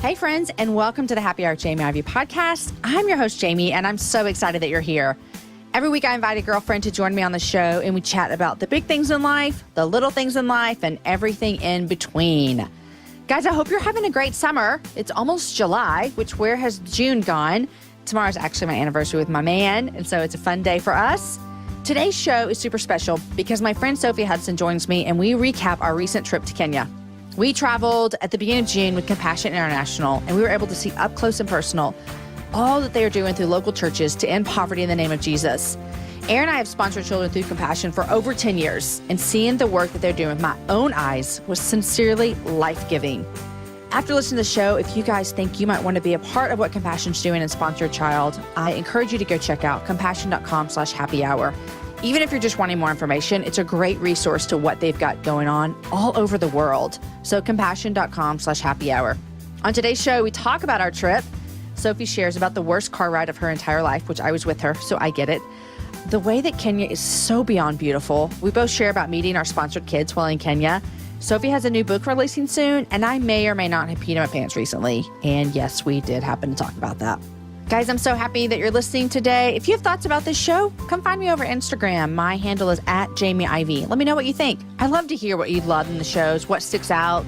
Hey friends, and welcome to the Happy Hour Jamie Ivey podcast. I'm your host, Jamie, and I'm so excited that you're here. Every week I invite a girlfriend to join me on the show, and we chat about the big things in life, the little things in life, and everything in between. Guys, I hope you're having a great summer. It's almost July, which where has June gone? Tomorrow's actually my anniversary with my man, and so it's a fun day for us. Today's show is super special because my friend Sophie Hudson joins me, and we recap our recent trip to Kenya. We traveled at the beginning of June with Compassion International, and we were able to see up close and personal all that they are doing through local churches to end poverty in the name of Jesus. Aaron and I have sponsored Children Through Compassion for over 10 years, and seeing the work that they're doing with my own eyes was sincerely life-giving. After listening to the show, if you guys think you might want to be a part of what Compassion's doing and sponsor a child, I encourage you to go check out compassion.com/happyhour. Even if you're just wanting more information, it's a great resource to what they've got going on all over the world. So compassion.com/happyhour. On today's show, we talk about our trip. Sophie shares about the worst car ride of her entire life, which I was with her, so I get it. The way that Kenya is so beyond beautiful. We both share about meeting our sponsored kids while in Kenya. Sophie has a new book releasing soon, and I may or may not have peed in my pants recently. And yes, we did happen to talk about that. Guys, I'm so happy that you're listening today. If you have thoughts about this show, come find me over Instagram. My handle is @JamieIvey. Let me know what you think. I love to hear what you love in the shows, what sticks out,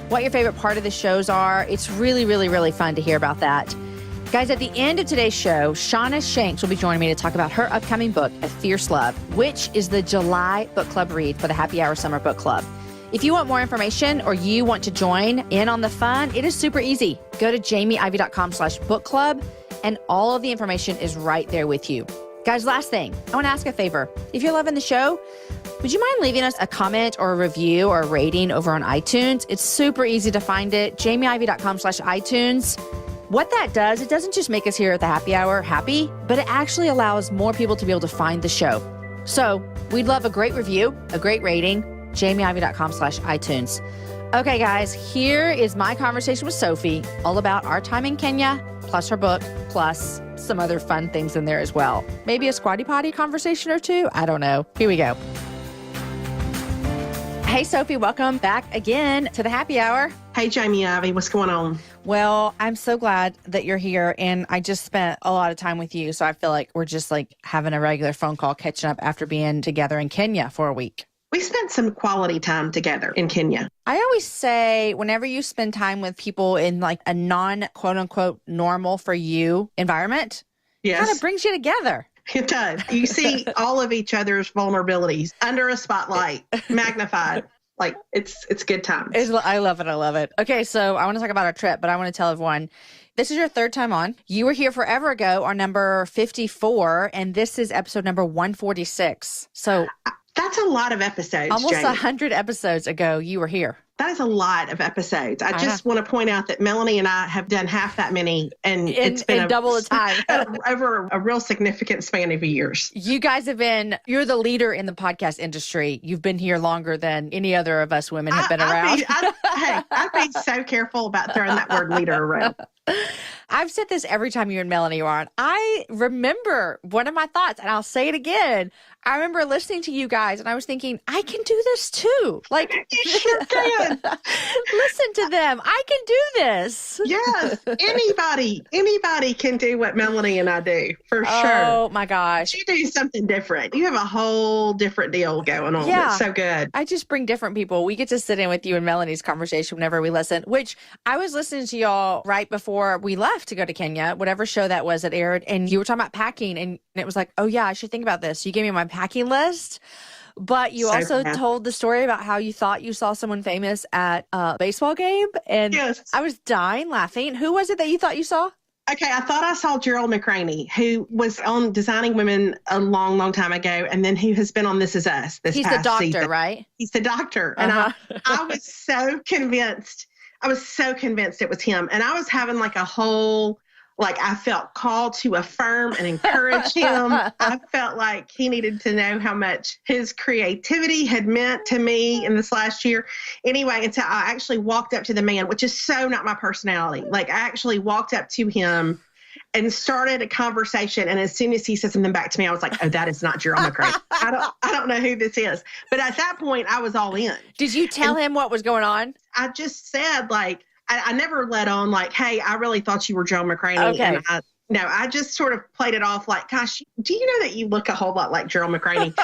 what your favorite part of the shows are. It's really, really, really fun to hear about that. Guys, at the end of today's show, Shauna Shanks will be joining me to talk about her upcoming book, A Fierce Love, which is the July book club read for the Happy Hour Summer Book Club. If you want more information or you want to join in on the fun, it is super easy. Go to jamieivey.com/book club. And all of the information is right there with you. Guys, last thing, I want to ask a favor. If you're loving the show, would you mind leaving us a comment or a review or a rating over on iTunes? It's super easy to find it, jamieivey.com/iTunes. What that does, it doesn't just make us here at the Happy Hour happy, but it actually allows more people to be able to find the show. So we'd love a great review, a great rating, jamieivey.com/iTunes. Okay, guys, here is my conversation with Sophie, all about our time in Kenya, plus her book, plus some other fun things in there as well. Maybe a squatty potty conversation or two. I don't know. Here we go. Hey, Sophie, welcome back again to the Happy Hour. Hey, Jamie Ivey, what's going on? Well, I'm so glad that you're here, and I just spent a lot of time with you, so I feel like we're just like having a regular phone call, catching up after being together in Kenya for a week. We spent some quality time together in Kenya. I always say whenever you spend time with people in like a non-quote unquote normal for you environment, yes, it kind of brings you together. It does. You see all of each other's vulnerabilities under a spotlight, magnified. Like it's good times. I love it. I love it. Okay, so I want to talk about our trip, but I want to tell everyone, this is your third time on. You were here forever ago, our number 54, and this is episode number 146. So that's a lot of episodes, almost Jamie. 100 episodes ago, you were here. That is a lot of episodes. I just want to point out that Melanie and I have done half that many, and it's been double the time. over a real significant span of years. You guys you're the leader in the podcast industry. You've been here longer than any other of us women have been around. I'd be so careful about throwing that word leader around. I've said this every time you and Melanie are on. I remember one of my thoughts, and I'll say it again. I remember listening to you guys, and I was thinking, I can do this too. Like, you sure can. Listen to them. I can do this. Yes. Anybody can do what Melanie and I do, for sure. Oh, my gosh. You do something different. You have a whole different deal going on. Yeah. It's so good. I just bring different people. We get to sit in with you and Melanie's conversation whenever we listen, which I was listening to y'all right before we left to go to Kenya, whatever show that was that aired, and you were talking about packing, and it was like, oh, yeah, I should think about this. You gave me my packing list. But you also told the story about how you thought you saw someone famous at a baseball game. And yes. I was dying laughing. Who was it that you thought you saw? Okay, I thought I saw Gerald McRaney, who was on Designing Women a long, long time ago, and then who has been on This Is Us this He's past the doctor, season. right? He's the doctor. And I was so convinced. I was so convinced it was him. And I was having like a whole... Like, I felt called to affirm and encourage him. I felt like he needed to know how much his creativity had meant to me in this last year. Anyway, until I actually walked up to the man, which is so not my personality. Like, I actually walked up to him and started a conversation. And as soon as he said something back to me, I was like, oh, that is not Gerald McRaney. I don't know who this is. But at that point, I was all in. Did you tell him what was going on? I just said, like, I never let on like, hey, I really thought you were Joe McCraney. Okay. And I just sort of played it off like, gosh, do you know that you look a whole lot like Gerald McCraney?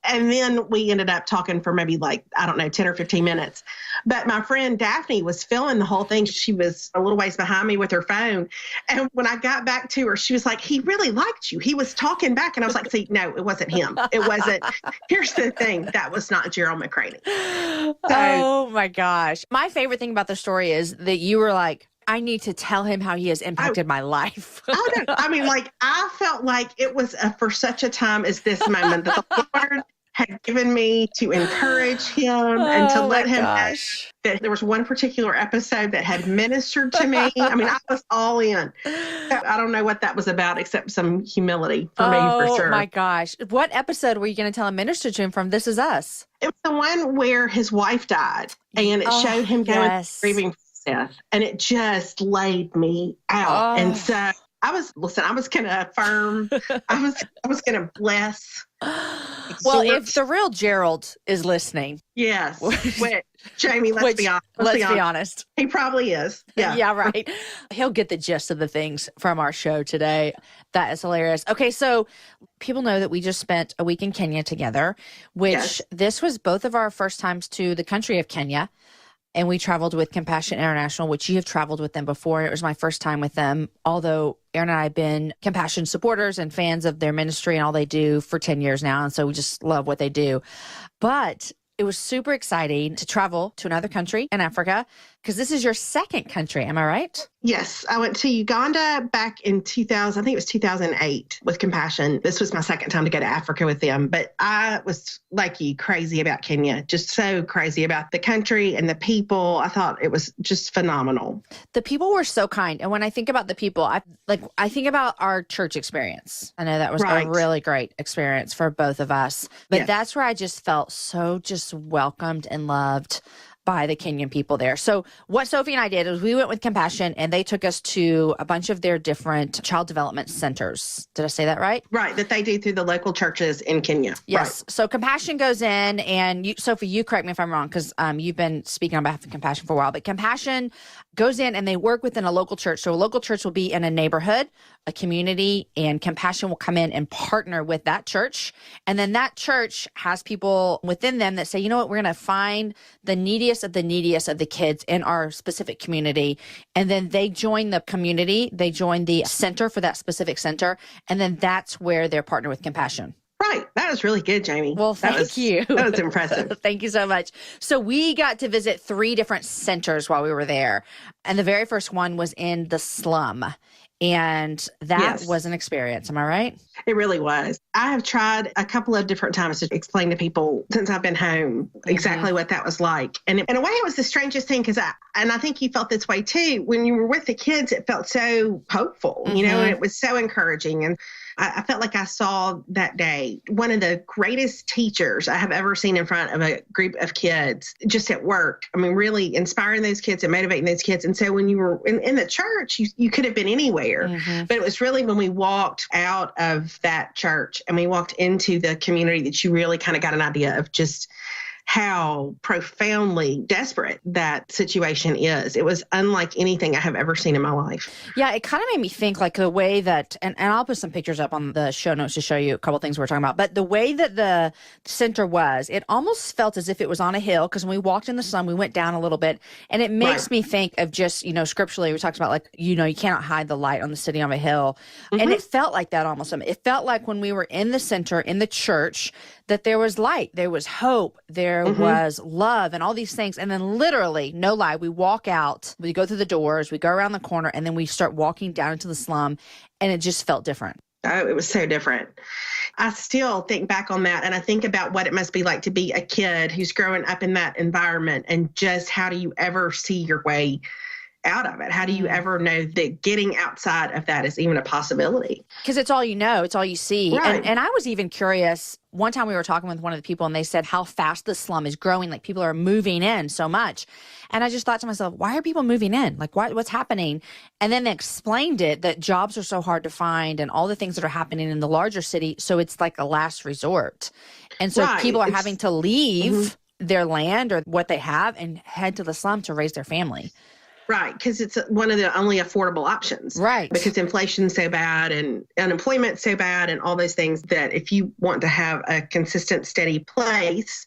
And then we ended up talking for maybe like, I don't know, 10 or 15 minutes. But my friend Daphne was filming the whole thing. She was a little ways behind me with her phone. And when I got back to her, she was like, he really liked you. He was talking back. And I was like, see, no, it wasn't him. It wasn't. Here's the thing. That was not Gerald McCraney. Oh my gosh. My favorite thing about the story is that you were like, I need to tell him how he has impacted my life. I mean, like, I felt like it was for such a time as this moment that the Lord had given me to encourage him and to let him know that there was one particular episode that had ministered to me. I mean, I was all in. I don't know what that was about except some humility for me, for sure. Oh my gosh. What episode were you going to tell him minister to him from This Is Us? It was the one where his wife died, and it showed him going through grieving process, and it just laid me out. And so I was going to affirm, I was going to bless. Well, if the real Gerald is listening. Yes. Jamie, let's be honest. He probably is. Yeah. Yeah, right. He'll get the gist of the things from our show today. That is hilarious. Okay, so people know that we just spent a week in Kenya together, which this was both of our first times to the country of Kenya. And we traveled with Compassion International, which you have traveled with them before. It was my first time with them, although Aaron and I have been Compassion supporters and fans of their ministry and all they do for 10 years now. And so we just love what they do. But it was super exciting to travel to another country in Africa, because this is your second country. Am I right? Yes. I went to Uganda back in 2000. I think it was 2008 with Compassion. This was my second time to go to Africa with them. But I was, like you, crazy about Kenya, just so crazy about the country and the people. I thought it was just phenomenal. The people were so kind. And when I think about the people, I think about our church experience. I know that was a really great experience for both of us. But that's where I just felt so just welcomed and loved by the Kenyan people there. So what Sophie and I did is we went with Compassion, and they took us to a bunch of their different child development centers. Did I say that right? Right, that they do through the local churches in Kenya. Yes. Right. So Compassion goes in, and Sophie, you correct me if I'm wrong, because you've been speaking on behalf of Compassion for a while, but Compassion goes in and they work within a local church. So a local church will be in a neighborhood, a community, and Compassion will come in and partner with that church. And then that church has people within them that say, you know what, we're going to find the neediest of the kids in our specific community. And then they join the community, they join the center for that specific center. And then that's where they're partnered with Compassion. Right. That was really good, Jamie. Well, thank you. That was impressive. Thank you so much. So we got to visit 3 different centers while we were there. And the very first one was in the slum. And that was an experience. Am I right? It really was. I have tried a couple of different times to explain to people since I've been home exactly what that was like. And in a way, it was the strangest thing because I think you felt this way too. When you were with the kids, it felt so hopeful, you know, and it was so encouraging. And I felt like I saw that day one of the greatest teachers I have ever seen in front of a group of kids just at work. I mean, really inspiring those kids and motivating those kids. And so when you were in the church, you could have been anywhere. But it was really when we walked out of that church and we walked into the community that you really kind of got an idea of just how profoundly desperate that situation is. It was unlike anything I have ever seen in my life. Yeah, it kind of made me think like the way that, and I'll put some pictures up on the show notes to show you a couple things we're talking about, but the way that the center was, it almost felt as if it was on a hill, because when we walked in the sun, we went down a little bit, and it makes me think of just, scripturally, we talked about like, you cannot hide the light on the city on a hill. And it felt like that almost. It felt like when we were in the center, in the church, that there was light, there was hope, there was love and all these things. And then literally, no lie, we walk out, we go through the doors, we go around the corner, and then we start walking down into the slum, and it just felt different. Oh, it was so different. I still think back on that, and I think about what it must be like to be a kid who's growing up in that environment, and just how do you ever see your way out of it? How do you ever know that getting outside of that is even a possibility? Because it's all you know. It's all you see. Right. And I was even curious. One time we were talking with one of the people, and they said how fast the slum is growing. Like, people are moving in so much. And I just thought to myself, why are people moving in? Like, what's happening? And then they explained it, that jobs are so hard to find and all the things that are happening in the larger city. So it's like a last resort. And so people are having to leave their land or what they have and head to the slum to raise their family. Right, because it's one of the only affordable options. Right. Because inflation's so bad and unemployment's so bad and all those things that if you want to have a consistent, steady place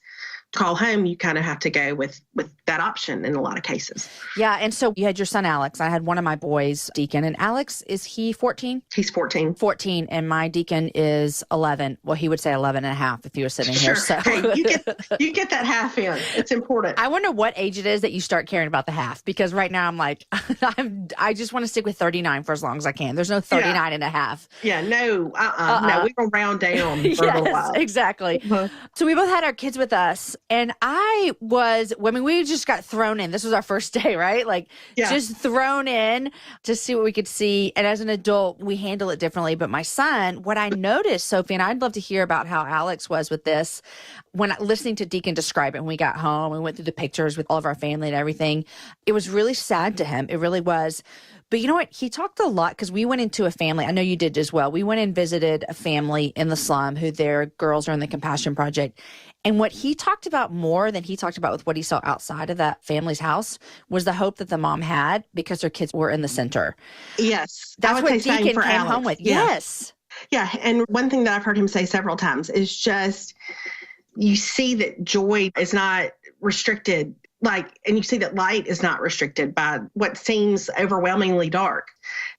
to call home, you kind of have to go with that option in a lot of cases. Yeah. And so you had your son, Alex. I had one of my boys, Deacon. And Alex, is he 14? He's 14. 14. And my Deacon is 11. Well, he would say 11 and a half if he was sitting here. So Hey, you get that half in. It's important. I wonder what age it is that you start caring about the half, because right now I'm like, I just want to stick with 39 for as long as I can. There's no 39 and a half. Yeah, no, no, we will round down for a little while. Exactly. So we both had our kids with us, and we just got thrown in. This was our first day, right? Like just thrown in to see what we could see. And as an adult, we handle it differently. But my son, what I noticed, Sophie, and I'd love to hear about how Alex was with this, when listening to Deacon describe it, when we got home, we went through the pictures with all of our family and everything. It was really sad to him. It really was. But you know what? He talked a lot, because we went into a family. I know you did as well. We went and visited a family in the slum who their girls are in the Compassion Project. And what he talked about more than he talked about with what he saw outside of that family's house was the hope that the mom had because her kids were in the center. Yes. That's what Deacon came Alex. home with. Yeah. Yes. Yeah. And one thing that I've heard him say several times is just, you see that joy is not restricted, and you see that light is not restricted by what seems overwhelmingly dark.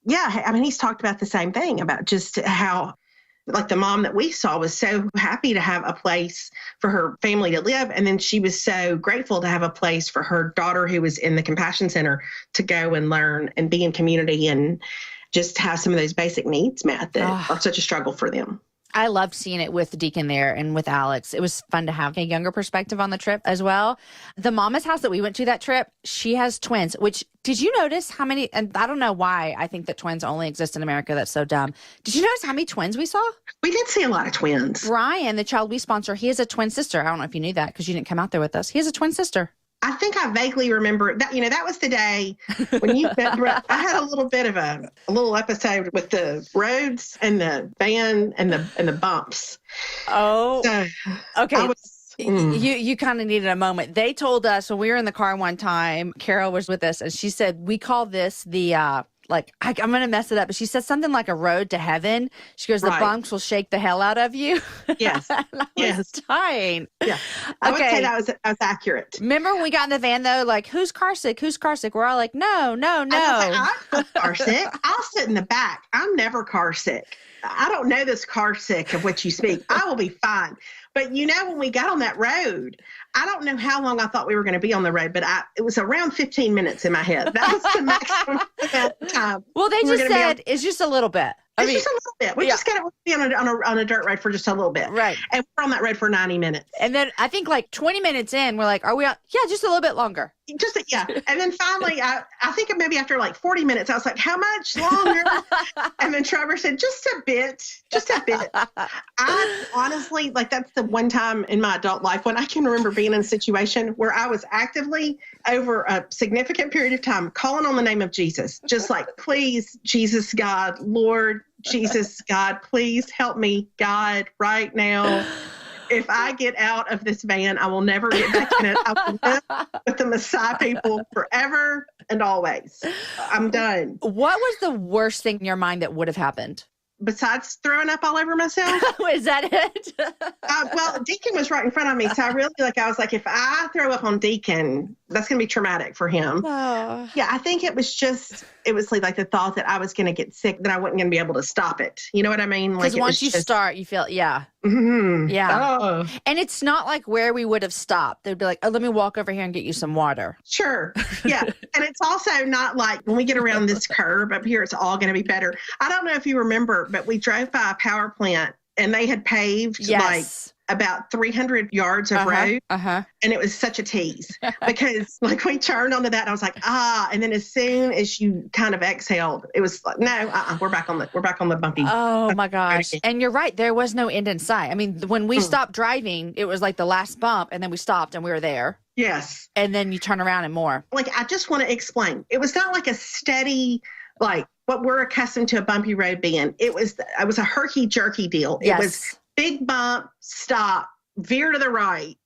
Yeah. I mean, he's talked about the same thing, about just how, the mom that we saw was so happy to have a place for her family to live. And then she was so grateful to have a place for her daughter who was in the Compassion Center to go and learn and be in community and just have some of those basic needs met that are such a struggle for them. I loved seeing it with Deacon there and with Alex. It was fun to have a younger perspective on the trip as well. The mama's house that we went to that trip, she has twins, which, did you notice how many, and I don't know why I think that twins only exist in America. That's so dumb. Did you notice how many twins we saw? We did see a lot of twins. Brian, the child we sponsor, he has a twin sister. I don't know if you knew that because you didn't come out there with us. He has a twin sister. I think I vaguely remember that. That was the day when I had a little bit of a little episode with the roads and the van and the bumps. Oh, so, okay. You kind of needed a moment. They told us when we were in the car one time, Carol was with us, and she said, we call this the, I'm going to mess it up, but she said something like a road to heaven. She goes, the bumps will shake the hell out of you. Yes. I was dying. Yeah. I would say that was accurate. Remember when we got in the van, though, who's car sick? Who's car sick? We're all like, no. I'm car sick. I'll sit in the back. I'm never car sick. I don't know this car sick of which you speak. I will be fine. But when we got on that road, I don't know how long I thought we were going to be on the road, but it was around 15 minutes in my head. That was the maximum amount of time. Well, they just said it's just a little bit. It's just a little bit. We just got to be on a dirt road for just a little bit. Right. And we're on that road for 90 minutes. And then I think 20 minutes in, we're like, are we out? Yeah, just a little bit longer. And then finally, I think maybe after 40 minutes, I was like, how much longer? And then Trevor said, just a bit. I honestly, that's the one time in my adult life when I can remember being in a situation where I was actively, over a significant period of time, calling on the name of Jesus. Just please, Jesus, God, Lord, Jesus, God, please help me, God, right now. If I get out of this van, I will never get back in it. I will live with the Messiah people forever and always. I'm done. What was the worst thing in your mind that would have happened? Besides throwing up all over myself? Is that it? Well, Deacon was right in front of me. So I really, I was like, if I throw up on Deacon, that's going to be traumatic for him. Oh. Yeah, I think it was the thought that I was going to get sick, that I wasn't going to be able to stop it. You know what I mean? Because once you start, you feel, yeah. Mm-hmm. Yeah. Oh. And it's not like where we would have stopped. They'd be like, oh, let me walk over here and get you some water. Sure. Yeah. And it's also not like when we get around this curve up here, it's all going to be better. I don't know if you remember, but we drove by a power plant and they had paved about 300 yards of road. And it was such a tease because we turned onto that and I was like, and then as soon as you kind of exhaled, it was like, no, we're back on the bumpy. Oh my gosh. And you're right. There was no end in sight. I mean, when we stopped driving, it was the last bump and then we stopped and we were there. Yes. And then you turn around and more. I just want to explain. It was not a steady, what we're accustomed to a bumpy road being. It was a herky-jerky deal. Yes. It was big bump, stop, veer to the right,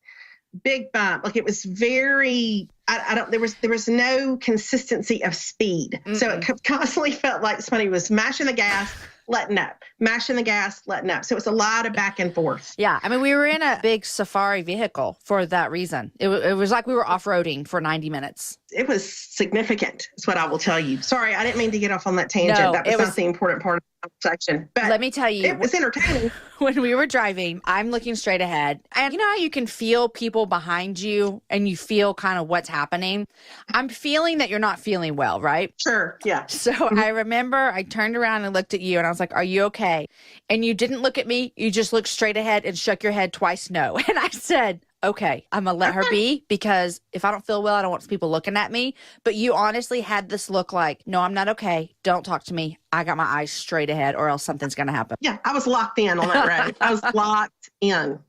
big bump. It was very, I don't, there was no consistency of speed. Mm-mm. So it constantly felt like somebody was mashing the gas, letting up, mashing the gas, letting up. So it was a lot of back and forth. Yeah. I mean, we were in a big safari vehicle for that reason. It was like we were off-roading for 90 minutes. It was significant, is what I will tell you. Sorry, I didn't mean to get off on that tangent. No, that was not the important part of the conversation. But let me tell you, it was entertaining. When we were driving, I'm looking straight ahead. And you know how you can feel people behind you and you feel kind of what's happening? I'm feeling that you're not feeling well, right? Sure, yeah. So I remember I turned around and looked at you and I was like, are you okay? And you didn't look at me. You just looked straight ahead and shook your head twice no. And I said, okay, I'm going to let her be, because if I don't feel well, I don't want people looking at me. But you honestly had this look like, no, I'm not okay. Don't talk to me. I got my eyes straight ahead or else something's going to happen. Yeah, I was locked in on that road. I was locked in.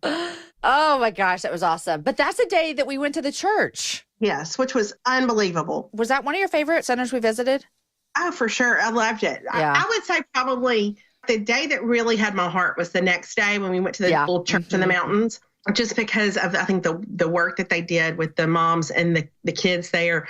Oh my gosh, that was awesome. But that's the day that we went to the church. Yes, which was unbelievable. Was that one of your favorite centers we visited? Oh, for sure. I loved it. Yeah. I would say probably the day that really had my heart was the next day when we went to the little church in the mountains. Just because of, I think, the work that they did with the moms and the kids there.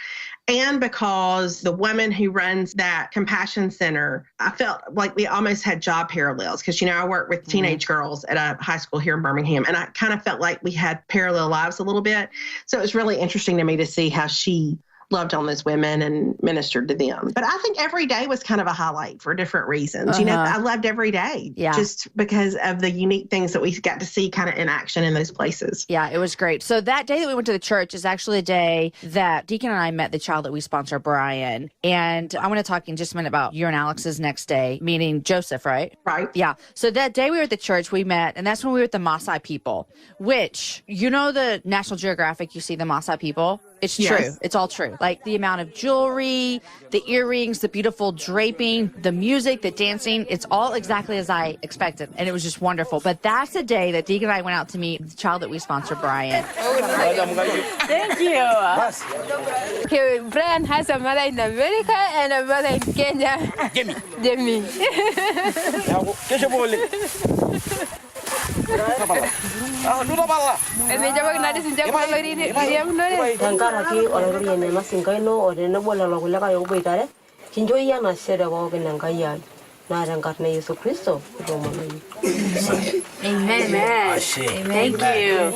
And because the woman who runs that compassion center, I felt like we almost had job parallels. Because, I work with teenage girls at a high school here in Birmingham. And I kind of felt like we had parallel lives a little bit. So it was really interesting to me to see how she loved on those women and ministered to them. But I think every day was kind of a highlight for different reasons. I loved every day just because of the unique things that we got to see kind of in action in those places. Yeah, it was great. So that day that we went to the church is actually a day that Deacon and I met the child that we sponsor, Brian. And I want to talk in just a minute about your and Alex's next day, meaning Joseph, right? Right. Yeah. So that day we were at the church, we met, and that's when we were with the Maasai people, which, the National Geographic, you see the Maasai people? It's true. Yes. It's all true. Like the amount of jewelry, the earrings, the beautiful draping, the music, the dancing, it's all exactly as I expected. And it was just wonderful. But that's the day that Deacon and I went out to meet the child that we sponsor, Brian. Thank you. Okay, Brian has a mother in America and a mother in Kenya. Jamie. Tenkaraki olaituriani emasinkai ino o tenebo lelo kulikae oboitare, kincho iyie enashe pookin Enkai ai. Naa tenkarna Yesu Kristo kitoomonoyu. Amen. Thank you.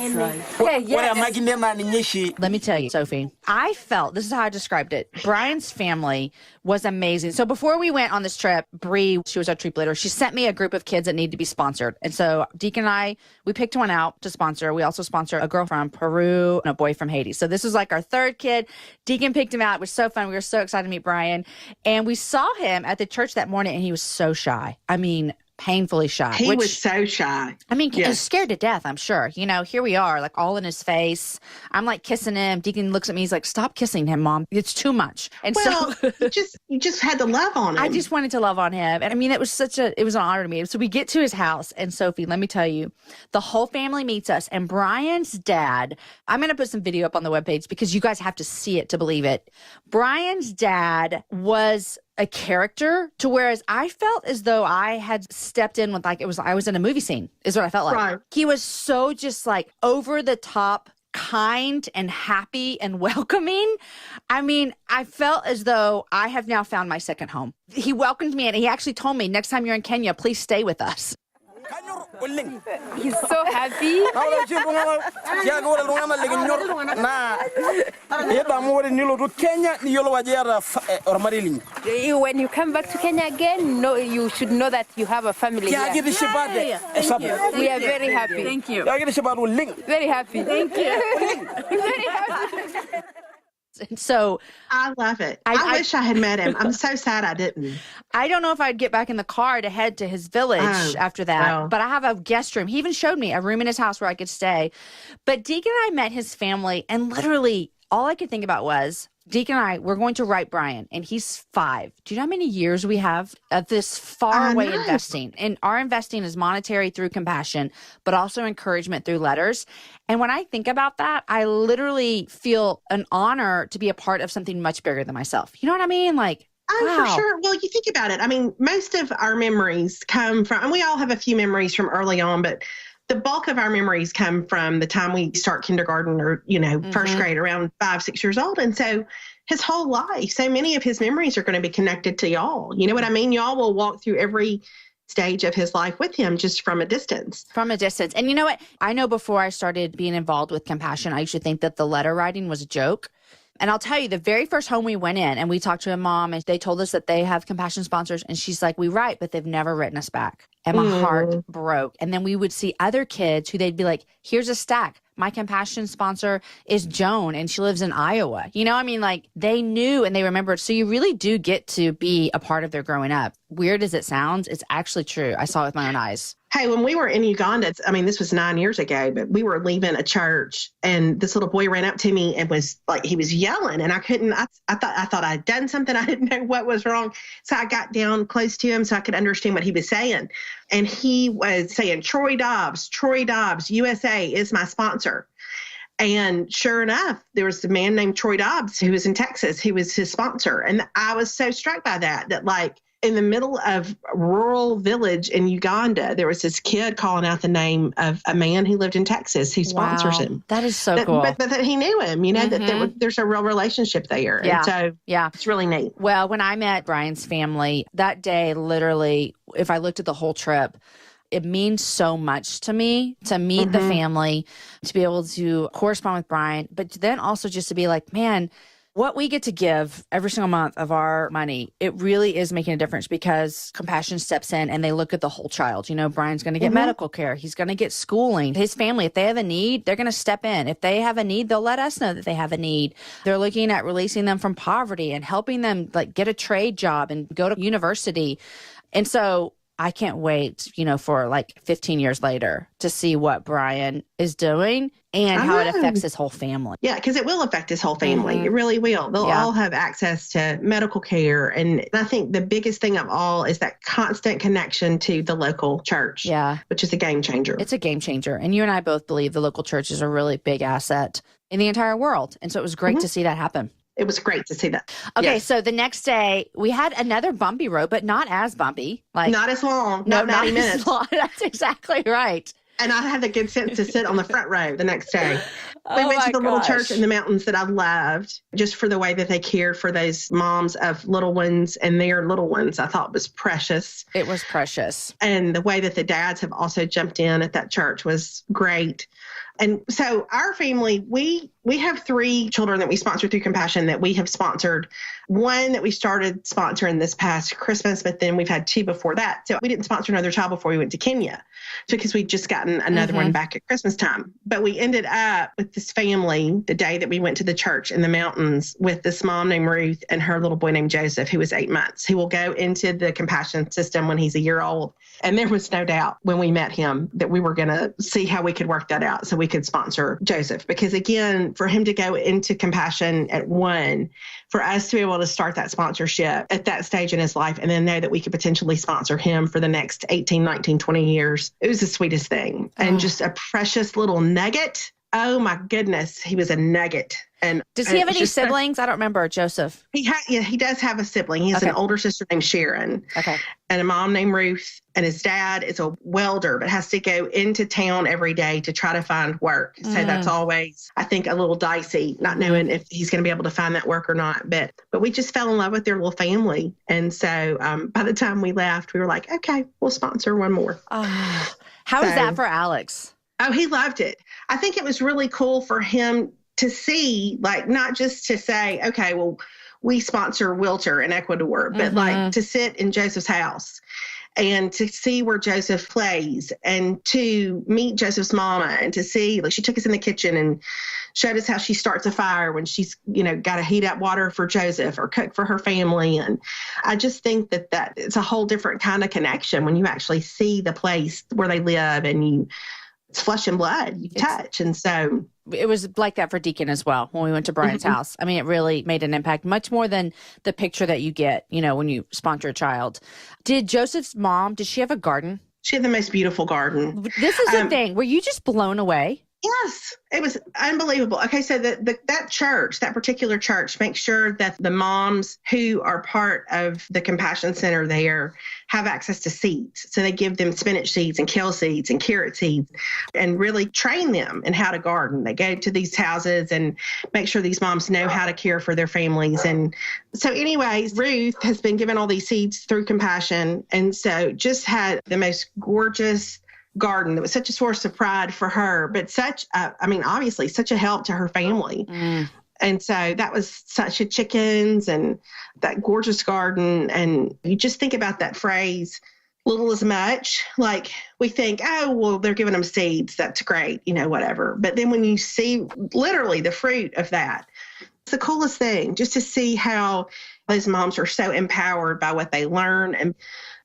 Let me tell you, Sophie, I felt, this is how I described it, Brian's family was amazing. So before we went on this trip, Bree, she was our troop leader, she sent me a group of kids that needed to be sponsored. And so Deacon and I, we picked one out to sponsor. We also sponsor a girl from Peru and a boy from Haiti. So this was like our third kid. Deacon picked him out. It was so fun. We were so excited to meet Brian. And we saw him at the church that morning, and he was so shy. I mean, painfully shy. He was so shy. I mean, he was scared to death, I'm sure. Here we are, like all in his face. I'm like kissing him. Deacon looks at me. He's like, stop kissing him, Mom. It's too much. And so you just had to love on him. I just wanted to love on him. And I mean, it was an honor to meet him. So we get to his house, and Sophie, let me tell you, the whole family meets us. And Brian's dad, I'm going to put some video up on the webpage because you guys have to see it to believe it. Brian's dad was a character, to whereas I felt as though I had stepped in with I was in a movie scene, is what I felt like. Right. He was so just like over the top, kind and happy and welcoming. I mean, I felt as though I have now found my second home. He welcomed me, and he actually told me, next time you're in Kenya, please stay with us. He's so happy. When you come back to Kenya again, you should know that you have a family here. We are very happy. Thank you. Very happy. Thank you. Very happy. So I love it. I wish I had met him. I'm so sad I didn't. I don't know if I'd get back in the car to head to his village after that, but I have a guest room. He even showed me a room in his house where I could stay. But Deacon and I met his family, and literally all I could think about was, Deacon and I, we're going to write Brian, and he's 5. Do you know how many years we have of this far away investing? And our investing is monetary through compassion, but also encouragement through letters. And when I think about that, I literally feel an honor to be a part of something much bigger than myself. You know what I mean? Like, wow. For sure. Well, you think about it. I mean, most of our memories come from, and we all have a few memories from early on, but the bulk of our memories come from the time we start kindergarten or, first grade around 5, 6 years old. And so his whole life, so many of his memories are going to be connected to y'all. You know what I mean? Y'all will walk through every stage of his life with him just from a distance. From a distance. And you know what? I know before I started being involved with Compassion, I used to think that the letter writing was a joke. And I'll tell you, the very first home we went in and we talked to a mom and they told us that they have Compassion sponsors. And she's like, we write, but they've never written us back. And my heart broke. And then we would see other kids who they'd be like, here's a stack. My Compassion sponsor is Joan and she lives in Iowa. You know, I mean, like they knew and they remembered. So you really do get to be a part of their growing up. Weird as it sounds, it's actually true. I saw it with my own eyes. Hey, when we were in Uganda, this was 9 years ago, but we were leaving a church and this little boy ran up to me and was like, he was yelling and I thought I'd done something. I didn't know what was wrong. So I got down close to him so I could understand what he was saying. And he was saying, Troy Dobbs, USA is my sponsor. And sure enough, there was a man named Troy Dobbs who was in Texas. He was his sponsor. And I was so struck by that like in the middle of a rural village in Uganda, there was this kid calling out the name of a man who lived in Texas who sponsors him. That is so cool. But that he knew him, that there's a real relationship there. Yeah. And so it's really neat. Well, when I met Brian's family that day, literally, if I looked at the whole trip, it means so much to me to meet the family, to be able to correspond with Brian, but then also just to be like, man, what we get to give every single month of our money, it really is making a difference because Compassion steps in and they look at the whole child. You know, Brian's going to get medical care. He's going to get schooling. His family, if they have a need, they're going to step in. If they have a need, they'll let us know that they have a need. They're looking at releasing them from poverty and helping them like get a trade job and go to university. And so I can't wait, for like 15 years later to see what Brian is doing and how it affects his whole family. Yeah, because it will affect his whole family. It really will. They'll all have access to medical care. And I think the biggest thing of all is that constant connection to the local church, which is a game changer. It's a game changer. And you and I both believe the local church is a really big asset in the entire world. And so it was great to see that happen. It was great to see that. Okay, so the next day we had another bumpy road, but not as bumpy. Like not as long. Not 90 minutes. As long. That's exactly right. And I had the good sense to sit on the front row the next day. We went to the little church in the mountains that I loved just for the way that they cared for those moms of little ones and their little ones. I thought was precious. It was precious. And the way that the dads have also jumped in at that church was great. And so our family, we have 3 children that we sponsor through Compassion that we have sponsored. One that we started sponsoring this past Christmas, but then we've had 2 before that. So we didn't sponsor another child before we went to Kenya because we'd just gotten another one back at Christmas time. But we ended up with this family the day that we went to the church in the mountains with this mom named Ruth and her little boy named Joseph, who was 8 months, who will go into the Compassion system when he's a year old. And there was no doubt when we met him that we were going to see how we could work that out so we could sponsor Joseph. Because again, for him to go into Compassion at 1, for us to be able to start that sponsorship at that stage in his life and then know that we could potentially sponsor him for the next 18, 19, 20 years, it was the sweetest thing. And just a precious little nugget. Oh my goodness, he was a nugget. And does he have any siblings? I don't remember, Joseph. He does have a sibling. He has an older sister named Sharon. Okay. And a mom named Ruth. And his dad is a welder, but has to go into town every day to try to find work. So that's always, I think, a little dicey, not knowing if he's going to be able to find that work or not. But we just fell in love with their little family. And so by the time we left, we were like, okay, we'll sponsor one more. Oh, how was that for Alex? Oh, he loved it. I think it was really cool for him to see, like, not just to say, okay, well, we sponsor Wilter in Ecuador, but like to sit in Joseph's house and to see where Joseph plays and to meet Joseph's mama and to see, like, she took us in the kitchen and showed us how she starts a fire when she's, got to heat up water for Joseph or cook for her family. And I just think that it's a whole different kind of connection when you actually see the place where they live and it's flesh and blood you touch. And so it was like that for Deacon as well when we went to Brian's house. I mean, it really made an impact, much more than the picture that you get, when you sponsor a child. Did Joseph's mom, did she have a garden? She had the most beautiful garden. This is the thing. Were you just blown away? Yes, it was unbelievable. Okay, so that church, that particular church, makes sure that the moms who are part of the Compassion Center there have access to seeds. So they give them spinach seeds and kale seeds and carrot seeds and really train them in how to garden. They go to these houses and make sure these moms know how to care for their families. And so anyways, Ruth has been given all these seeds through Compassion. And so just had the most gorgeous garden that was such a source of pride for her, but obviously such a help to her family. And so that was such a chickens and that gorgeous garden. And you just think about that phrase, little as much, like we think, oh, well, they're giving them seeds. That's great, whatever. But then when you see literally the fruit of that, it's the coolest thing just to see how those moms are so empowered by what they learn and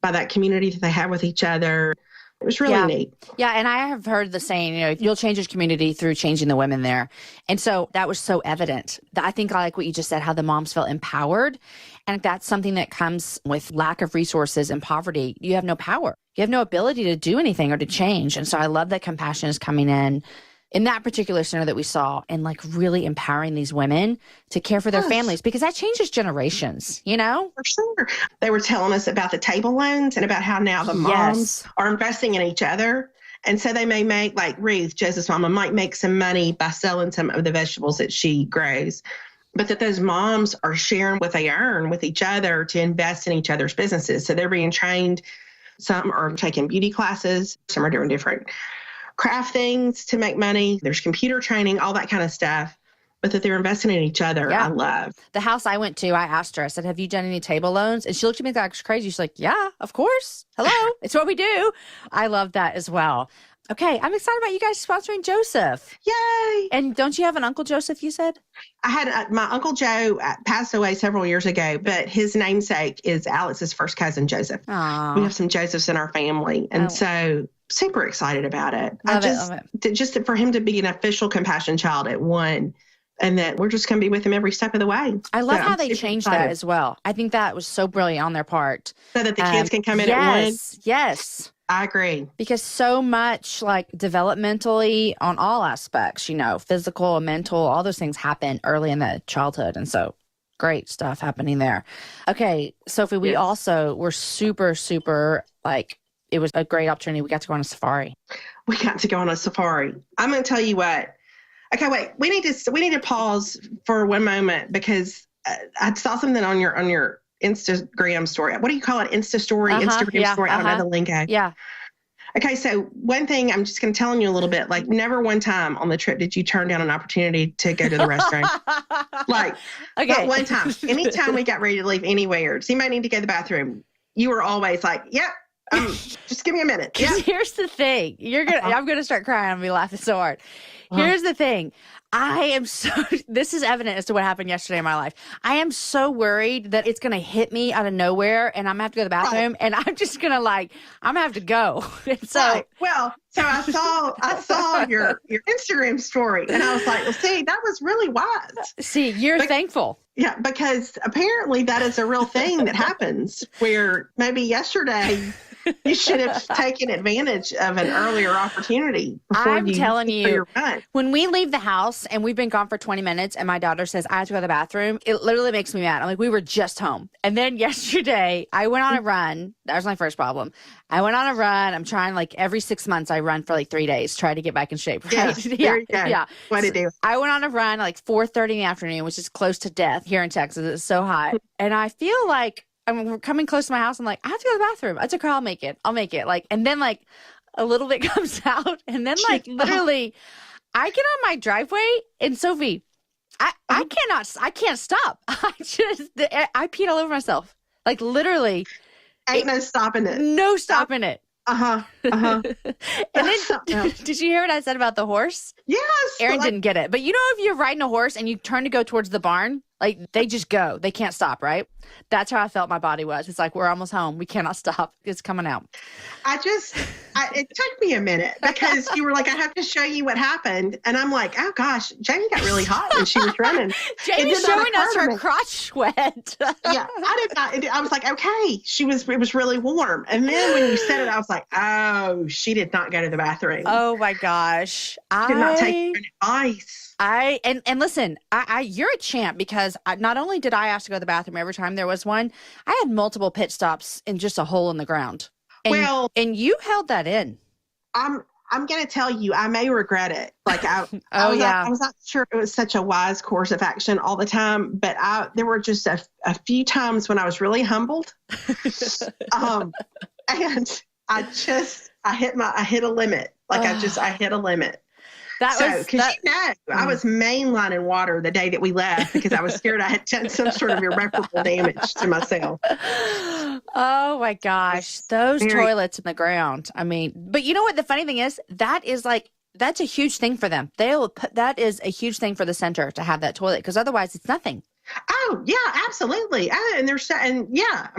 by that community that they have with each other. It was really neat. Yeah, and I have heard the saying, you'll change your community through changing the women there. And so that was so evident. I think I like what you just said, how the moms felt empowered. And that's something that comes with lack of resources and poverty. You have no power. You have no ability to do anything or to change. And so I love that Compassion is coming in that particular center that we saw, and like really empowering these women to care for their families, because that changes generations, For sure. They were telling us about the table loans and about how now the moms are investing in each other. And so they may make, like Ruth, Joseph's mama, might make some money by selling some of the vegetables that she grows, but that those moms are sharing what they earn with each other to invest in each other's businesses. So they're being trained. Some are taking beauty classes. Some are doing different craft things to make money. There's computer training, all that kind of stuff, but that they're investing in each other. I love. The house I went to, I asked her, I said, have you done any table loans? And she looked at me like I was crazy. She's like, yeah, of course. Hello. It's what we do. I love that as well. Okay. I'm excited about you guys sponsoring Joseph. Yay. And don't you have an Uncle Joseph, you said? I had my Uncle Joe passed away several years ago, but his namesake is Alex's first cousin, Joseph. Aww. We have some Josephs in our family. And so super excited about it. Love it. Just for him to be an official Compassion child at 1, and that we're just going to be with him every step of the way. I love how they changed that as well. I think that was so brilliant on their part. So that the kids can come in at 1. Yes. I agree. Because so much like developmentally on all aspects, physical and mental, all those things happen early in the childhood. And so great stuff happening there. Okay, Sophie, we also were super, super it was a great opportunity. We got to go on a safari. We got to go on a safari. I'm going to tell you what. Okay, wait. We need to pause for one moment because I saw something on your Instagram story. What do you call it? Insta story, Instagram story. I don't know the lingo. Yeah. Okay, so one thing I'm just going to tell you a little bit. Like, never one time on the trip did you turn down an opportunity to go to the restroom. Not one time. Anytime we got ready to leave anywhere, so you might need to go to the bathroom. You were always like, "Yep, just give me a minute." Because here's the thing. I'm going to start crying. I'm going to be laughing so hard. Here's the thing. This is evident as to what happened yesterday in my life. I am so worried that it's going to hit me out of nowhere and I'm going to have to go to the bathroom and I'm just going to I'm going to have to go. And so, so I saw your Instagram story and I was like, well, see, that was really wise. See, you're thankful. Yeah, because apparently that is a real thing that happens where maybe yesterday you should have taken advantage of an earlier opportunity. I'm telling you, when we leave the house and we've been gone for 20 minutes and my daughter says, I have to go to the bathroom, it literally makes me mad. I'm like, we were just home. And then yesterday I went on a run. That was my first problem. I went on a run. I'm trying every 6 months I run for 3 days, try to get back in shape. Right? Yes, there you go. Yeah. What to do. I went on a run 4:30 in the afternoon, which is close to death here in Texas. It's so hot. And I feel like we're coming close to my house. I'm like, I have to go to the bathroom. It's okay. I'll make it. And then a little bit comes out. And then literally I get on my driveway and Sophie, I can't stop. I peed all over myself. Literally. Ain't no stopping it. No stopping it. And then, did you hear what I said about the horse? Yes. Aaron didn't get it. But if you're riding a horse and you turn to go towards the barn, they just go. They can't stop, right? That's how I felt my body was. It's we're almost home. We cannot stop. It's coming out. It took me a minute because you were like, I have to show you what happened. And I'm like, oh gosh, Jamie got really hot when she was running. Jamie's showing us her crotch sweat. Yeah, I did not. I was like, okay, it was really warm. And then when you said it, I was like, oh, No, she did not go to the bathroom. Oh my gosh. She did not take your advice. And listen, you're a champ because not only did I ask to go to the bathroom every time there was one, I had multiple pit stops in just a hole in the ground. And you held that in. I'm going to tell you, I may regret it. Like I was not sure it was such a wise course of action all the time, but there were just a few times when I was really humbled. And I hit a limit. Like I hit a limit. I was mainlining water the day that we left because I was scared I had done some sort of irreparable damage to myself. Oh my gosh. Those toilets in the ground. I mean, but you know what the funny thing is? That's a huge thing for them. That is a huge thing for the center to have that toilet because otherwise it's nothing. Oh yeah, absolutely. I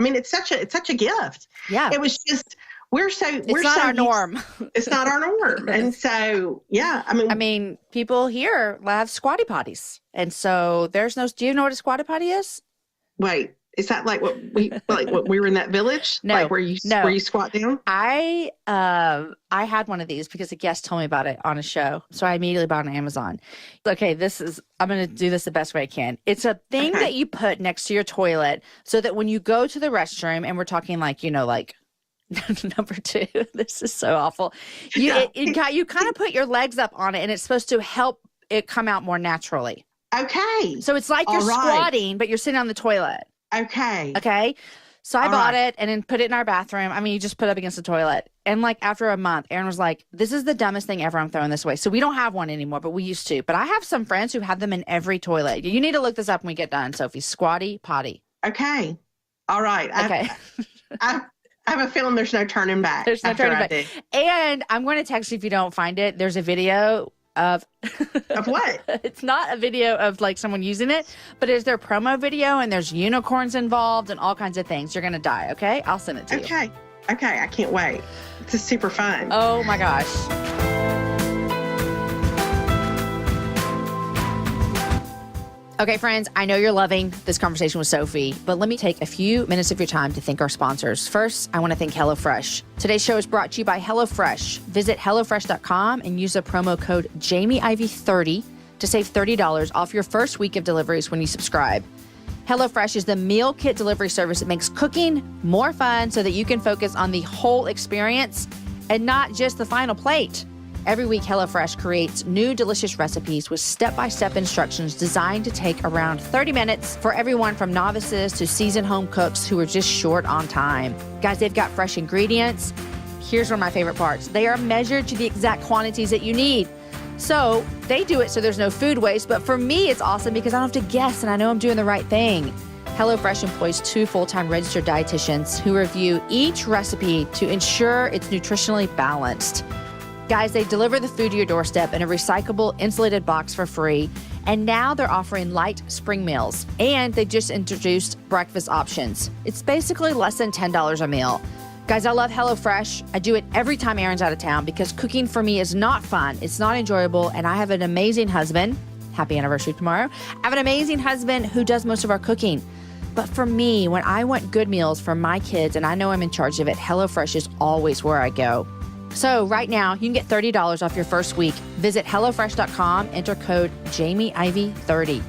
mean, it's such a gift. Yeah. It was just, it's not our norm. It's not our norm. And so, yeah, I mean, people here have squatty potties. And so do you know what a squatty potty is? Wait, is that like what we were in that village? No, like where you squat down? I had one of these because a guest told me about it on a show. So I immediately bought it on Amazon. Okay, I'm going to do this the best way I can. It's a thing that you put next to your toilet so that when you go to the restroom, and we're talking like number 2, this is so awful. You kind of put your legs up on it and it's supposed to help it come out more naturally. Okay. So it's like you're squatting, but you're sitting on the toilet. Okay. So I bought it and then put it in our bathroom. I mean, you just put it up against the toilet. And like after a month, Aaron was like, this is the dumbest thing ever. I'm throwing this away. So we don't have one anymore, but we used to. But I have some friends who have them in every toilet. You need to look this up when we get done, Sophie. Squatty potty. Okay. All right. Okay. I have a feeling there's no turning back. There's no turning back. And I'm going to text you if you don't find it. There's a video of what? It's not a video of like someone using it, but it's their promo video and there's unicorns involved and all kinds of things. You're going to die. Okay. I'll send it to you. Okay. I can't wait. It's just super fun. Oh my gosh. Okay, friends, I know you're loving this conversation with Sophie, but let me take a few minutes of your time to thank our sponsors. First, I want to thank HelloFresh. Today's show is brought to you by HelloFresh. Visit HelloFresh.com and use the promo code JamieIvey30 to save $30 off your first week of deliveries when you subscribe. HelloFresh is the meal kit delivery service that makes cooking more fun so that you can focus on the whole experience and not just the final plate. Every week, HelloFresh creates new delicious recipes with step-by-step instructions designed to take around 30 minutes for everyone from novices to seasoned home cooks who are just short on time. Guys, they've got fresh ingredients. Here's one of my favorite parts. They are measured to the exact quantities that you need. So they do it so there's no food waste. But for me, it's awesome because I don't have to guess and I know I'm doing the right thing. HelloFresh employs 2 full-time registered dietitians who review each recipe to ensure it's nutritionally balanced. Guys, they deliver the food to your doorstep in a recyclable, insulated box for free. And now they're offering light spring meals. And they just introduced breakfast options. It's basically less than $10 a meal. Guys, I love HelloFresh. I do it every time Aaron's out of town because cooking for me is not fun. It's not enjoyable. And I have an amazing husband. Happy anniversary tomorrow. I have an amazing husband who does most of our cooking. But for me, when I want good meals for my kids and I know I'm in charge of it, HelloFresh is always where I go. So right now, you can get $30 off your first week. Visit HelloFresh.com, enter code JamieIvey30.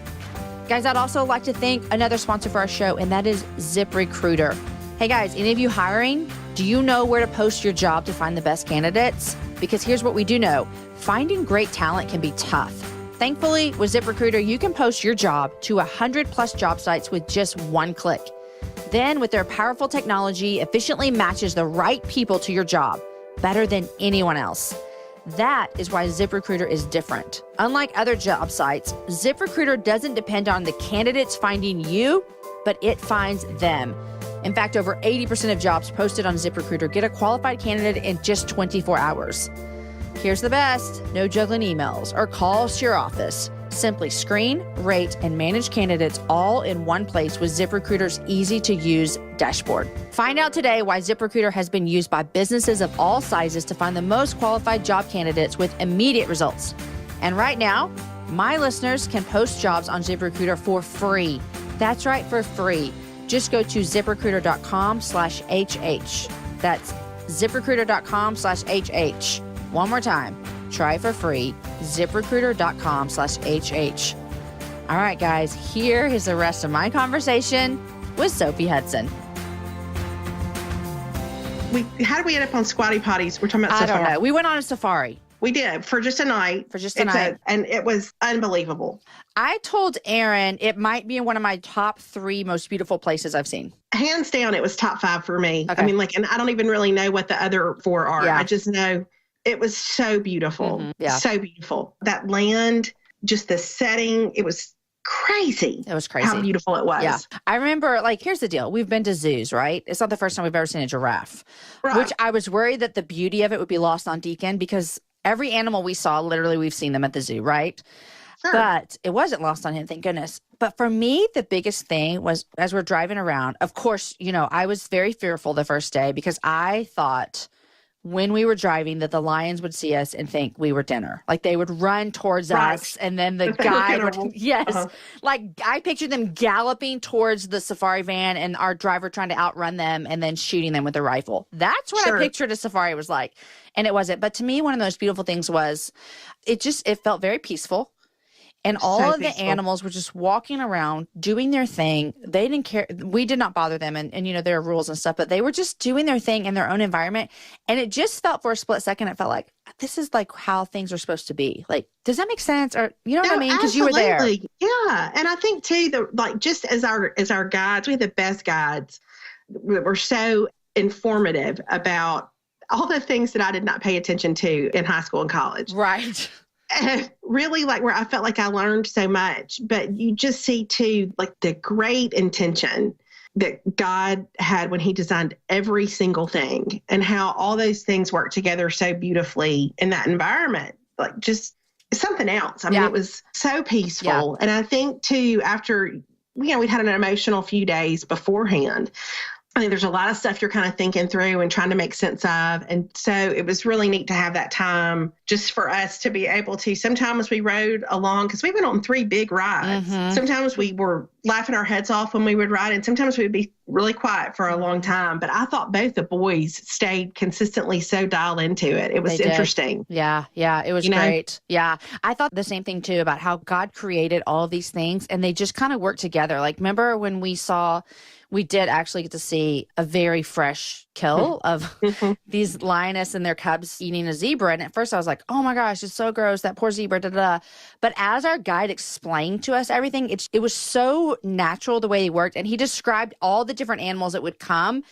Guys, I'd also like to thank another sponsor for our show, and that is ZipRecruiter. Hey guys, any of you hiring? Do you know where to post your job to find the best candidates? Because here's what we do know. Finding great talent can be tough. Thankfully, with ZipRecruiter, you can post your job to 100+ job sites with just one click. Then, with their powerful technology, efficiently matches the right people to your job better than anyone else. That is why ZipRecruiter is different. Unlike other job sites, ZipRecruiter doesn't depend on the candidates finding you, but it finds them. In fact, over 80% of jobs posted on ZipRecruiter get a qualified candidate in just 24 hours. Here's the best: no juggling emails or calls to your office. Simply screen, rate, and manage candidates all in one place with ZipRecruiter's easy-to-use dashboard. Find out today why ZipRecruiter has been used by businesses of all sizes to find the most qualified job candidates with immediate results. And right now, my listeners can post jobs on ZipRecruiter for free. That's right, for free. Just go to ZipRecruiter.com/HH. That's ZipRecruiter.com/HH. One more time. Try for free. ZipRecruiter.com/HH. All right, guys, here is the rest of my conversation with Sophie Hudson. How did we end up on squatty potties? We're talking about safari. I don't know. We went on a safari. We did for just a night. And it was unbelievable. I told Aaron it might be in one of my top 3 most beautiful places I've seen. Hands down, it was top 5 for me. Okay. I mean, and I don't even really know what the other 4 are. Yeah. I just know it was so beautiful. Mm-hmm. Yeah. So beautiful. That land, just the setting, it was crazy. It was crazy. How beautiful it was. Yeah. I remember, here's the deal. We've been to zoos, right? It's not the first time we've ever seen a giraffe, Right. which I was worried that the beauty of it would be lost on Deacon because every animal we saw, literally, we've seen them at the zoo, right? Sure. But it wasn't lost on him, thank goodness. But for me, the biggest thing was as we're driving around, of course, I was very fearful the first day because I thought when we were driving that the lions would see us and think we were dinner. Like they would run towards us and then the guy would, I pictured them galloping towards the safari van and our driver trying to outrun them and then shooting them with a rifle. That's what I pictured a safari was like. And it wasn't. But to me, one of the most beautiful things was it felt very peaceful. And all of the animals were just walking around, doing their thing. They didn't care. We did not bother them. And there are rules and stuff, but they were just doing their thing in their own environment. And it just felt for a split second, it felt like this is like how things are supposed to be. Like, does that make sense? Or, you know what I mean? Because you were there. Yeah. And I think too, just as our guides, we had the best guides. We're so informative about all the things that I did not pay attention to in high school and college. Right. And really where I felt like I learned so much, but you just see too, the great intention that God had when he designed every single thing and how all those things work together so beautifully in that environment, just something else. I mean, it was so peaceful. Yeah. And I think too, after, we'd had an emotional few days beforehand. I think there's a lot of stuff you're kind of thinking through and trying to make sense of. And so it was really neat to have that time just for us to be able to, sometimes we rode along because we went on 3 big rides. Mm-hmm. Sometimes we were laughing our heads off when we would ride and sometimes we'd be really quiet for a long time. But I thought both the boys stayed consistently so dialed into it. It was interesting. Yeah. It was great. Yeah. I thought the same thing too about how God created all of these things and they just kind of work together. Remember when we did actually get to see a very fresh kill of these lioness and their cubs eating a zebra. And at first I was like, oh my gosh, it's so gross, that poor zebra, da-da-da. But as our guide explained to us everything, it was so natural the way he worked. And he described all the different animals that would come.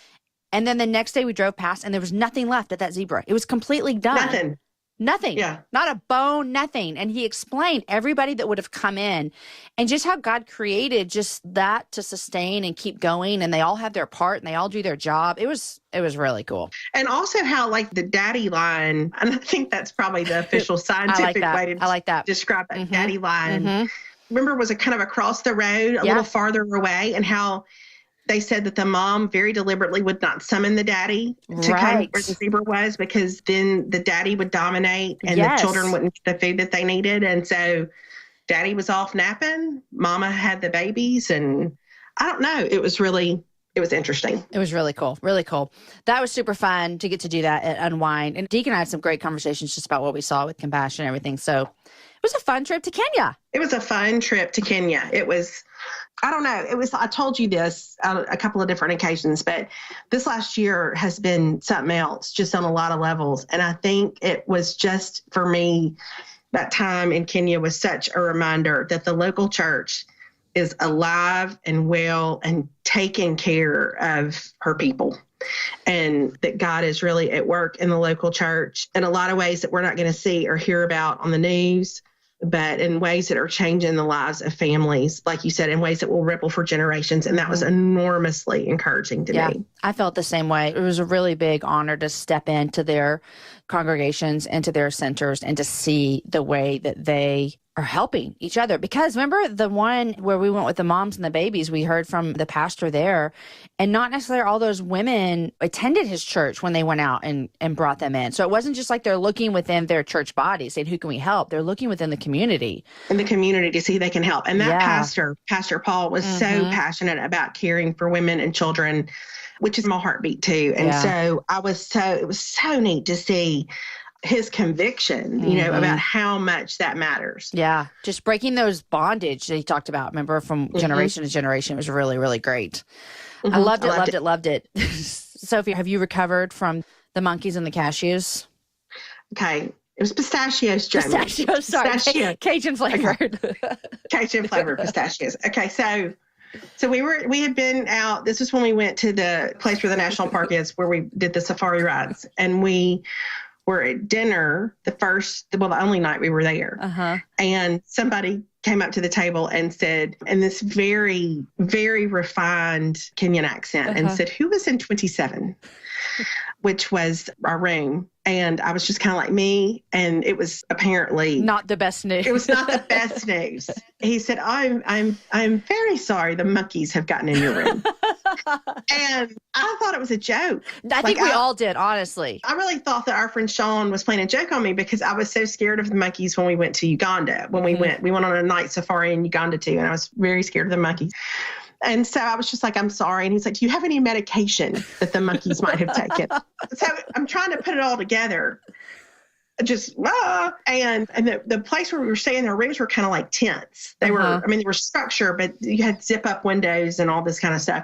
And then the next day we drove past and there was nothing left at that zebra. It was completely done. Nothing. Yeah. Not a bone, nothing. And he explained everybody that would have come in and just how God created just that to sustain and keep going. And they all have their part and they all do their job. It was really cool. And also how the daddy lion, and I think that's probably the official scientific way to describe that daddy lion. Mm-hmm. Remember, was it kind of across the road, a little farther away, and how they said that the mom very deliberately would not summon the daddy to come where the zebra was because then the daddy would dominate and the children wouldn't get the food that they needed. And so daddy was off napping, mama had the babies, and I don't know. It was interesting. It was really cool. Really cool. That was super fun to get to do that at Unwind. And Deacon and I had some great conversations just about what we saw with compassion and everything. So it was a fun trip to Kenya. It was a fun trip to Kenya. It was, I don't know. I told you this on a couple of different occasions, but this last year has been something else just on a lot of levels. And I think it was just for me, that time in Kenya was such a reminder that the local church is alive and well and taking care of her people. And that God is really at work in the local church in a lot of ways that we're not going to see or hear about on the news, but in ways that are changing the lives of families, like you said, in ways that will ripple for generations. And that was enormously encouraging to me. I felt the same way. It was a really big honor to step into their congregations, into their centers, and to see the way that they are helping each other. Because remember the one where we went with the moms and the babies, we heard from the pastor there, and not necessarily all those women attended his church when they went out and brought them in. So it wasn't just like they're looking within their church body saying, who can we help? They're looking within the community. In the community to see they can help. And that Pastor Paul was so passionate about caring for women and children which is my heartbeat too. And so it was so neat to see his conviction, you know, about how much that matters. Yeah. Just breaking those bondage that he talked about, remember, from generation to generation was really, really great. I loved it. Sophie, have you recovered from the monkeys and the cashews? Okay. It was pistachios, Jamie. Pistachios, sorry. Pistachio. Cajun flavored. Okay. Cajun flavored pistachios. Okay. So we had been out. This was when we went to the place where the national park is, where we did the safari rides. And we were at dinner the only night we were there. And somebody came up to the table and said, in this very, very refined Kenyan accent, and said, "Who was in 27?" which was our room. And I was just kind of like, me. And it was apparently not the best news. It was not the best news. He said, I'm very sorry the monkeys have gotten in your room. And I thought it was a joke. I think we all did, honestly. I really thought that our friend Sean was playing a joke on me, because I was so scared of the monkeys when we went to Uganda. When we went on a night safari in Uganda too. And I was very scared of the monkeys. And so I was just like, I'm sorry. And he's like, do you have any medication that the monkeys might have taken? So I'm trying to put it all together. And the place where we were staying, their rooms were kind of like tents. They were, they were structured, but you had zip up windows and all this kind of stuff.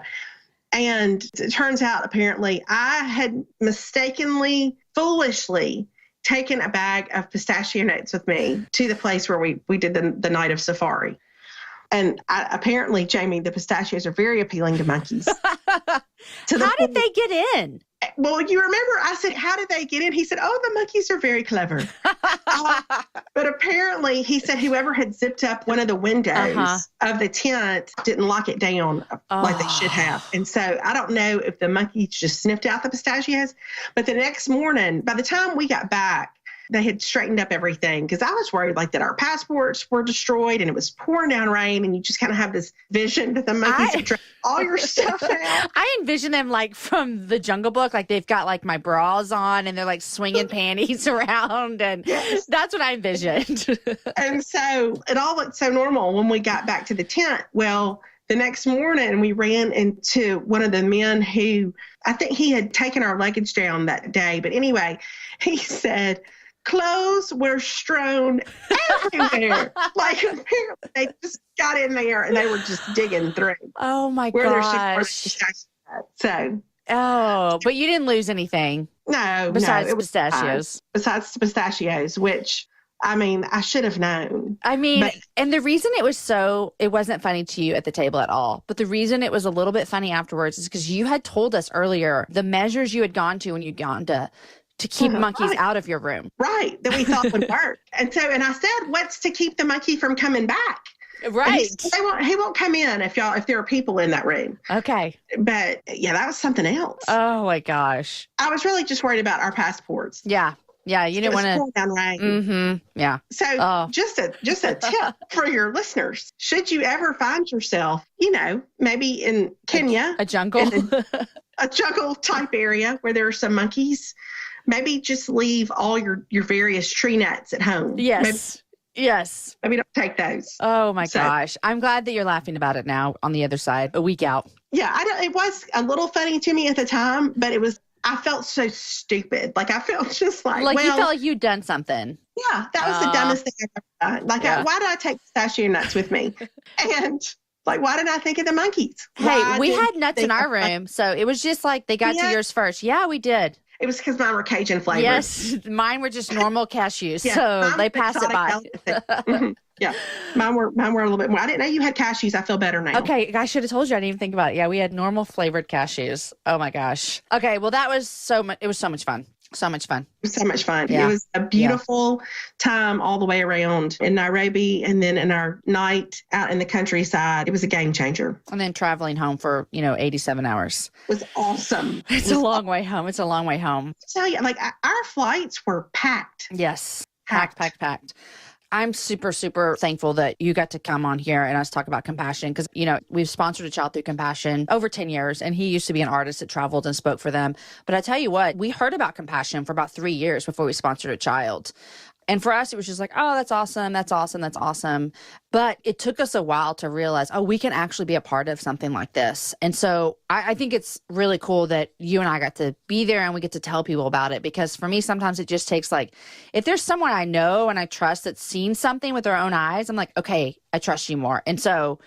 And it turns out, apparently, I had mistakenly, foolishly taken a bag of pistachio nuts with me to the place where we did the night of safari. And apparently, Jamie, the pistachios are very appealing to monkeys. How did they get in? Well, you remember I said, how did they get in? He said, oh, the monkeys are very clever. But apparently, he said whoever had zipped up one of the windows of the tent didn't lock it down like they should have. And so I don't know if the monkeys just sniffed out the pistachios. But the next morning, by the time we got back, they had straightened up everything, because I was worried like that our passports were destroyed and it was pouring down rain, and you just kind of have this vision that the monkeys have dragged all your stuff out. I envision them like from the Jungle Book, like they've got like my bras on and they're like swinging panties around, and that's what I envisioned. And so it all looked so normal when we got back to the tent. Well, the next morning we ran into one of the men who, I think he had taken our luggage down that day. But anyway, he said, clothes were strewn everywhere. Like, they just got in there and they were just digging through. Oh my gosh. So. Oh, but you didn't lose anything. No. Besides pistachios. Besides the pistachios, which, I should have known. And the reason it wasn't funny to you at the table at all, but the reason it was a little bit funny afterwards is because you had told us earlier the measures you had gone to when you'd gone to keep monkeys out of your room. Right, that we thought would work. And I said, what's to keep the monkey from coming back? Right. He won't come in if there are people in that room. Okay. But yeah, that was something else. Oh my gosh. I was really just worried about our passports. Yeah. Yeah. You didn't want to. Down rain. Mm-hmm. Yeah. So just a tip for your listeners. Should you ever find yourself, maybe in Kenya, a jungle, a jungle type area where there are some monkeys, maybe just leave all your various tree nuts at home. Yes. Yes. Maybe don't take those. Oh my gosh. I'm glad that you're laughing about it now on the other side, a week out. Yeah. It was a little funny to me at the time, but I felt so stupid. Like, I felt just like you felt like you'd done something. Yeah. That was the dumbest thing I've ever done. Like, why did I take pistachio nuts with me? And why didn't I think of the monkeys? Hey, we had nuts in our room. So it was just like they got to yours first. Yeah, we did. It was because mine were Cajun flavored. Yes, mine were just normal cashews, so they passed it by. Yeah, mine were a little bit more. I didn't know you had cashews. I feel better now. Okay, I should have told you. I didn't even think about it. Yeah, we had normal flavored cashews. Oh my gosh. Okay, well that was so much. It was so much fun. So much fun. It was so much fun. Yeah. It was a beautiful time all the way around in Nairobi, and then in our night out in the countryside. It was a game changer. And then traveling home for 87 hours. It was awesome. It's a long way home. It's a long way home. I tell you, like, our flights were packed. Yes, packed. I'm super, super thankful that you got to come on here and us talk about compassion, because, we've sponsored a child through compassion over 10 years, and he used to be an artist that traveled and spoke for them. But I tell you what, we heard about compassion for about 3 years before we sponsored a child. And for us, it was just like, oh, that's awesome. That's awesome. That's awesome. But it took us a while to realize, oh, we can actually be a part of something like this. And so I think it's really cool that you and I got to be there and we get to tell people about it. Because for me, sometimes it just takes like, if there's someone I know and I trust that's seen something with their own eyes, I'm like, okay, I trust you more. And so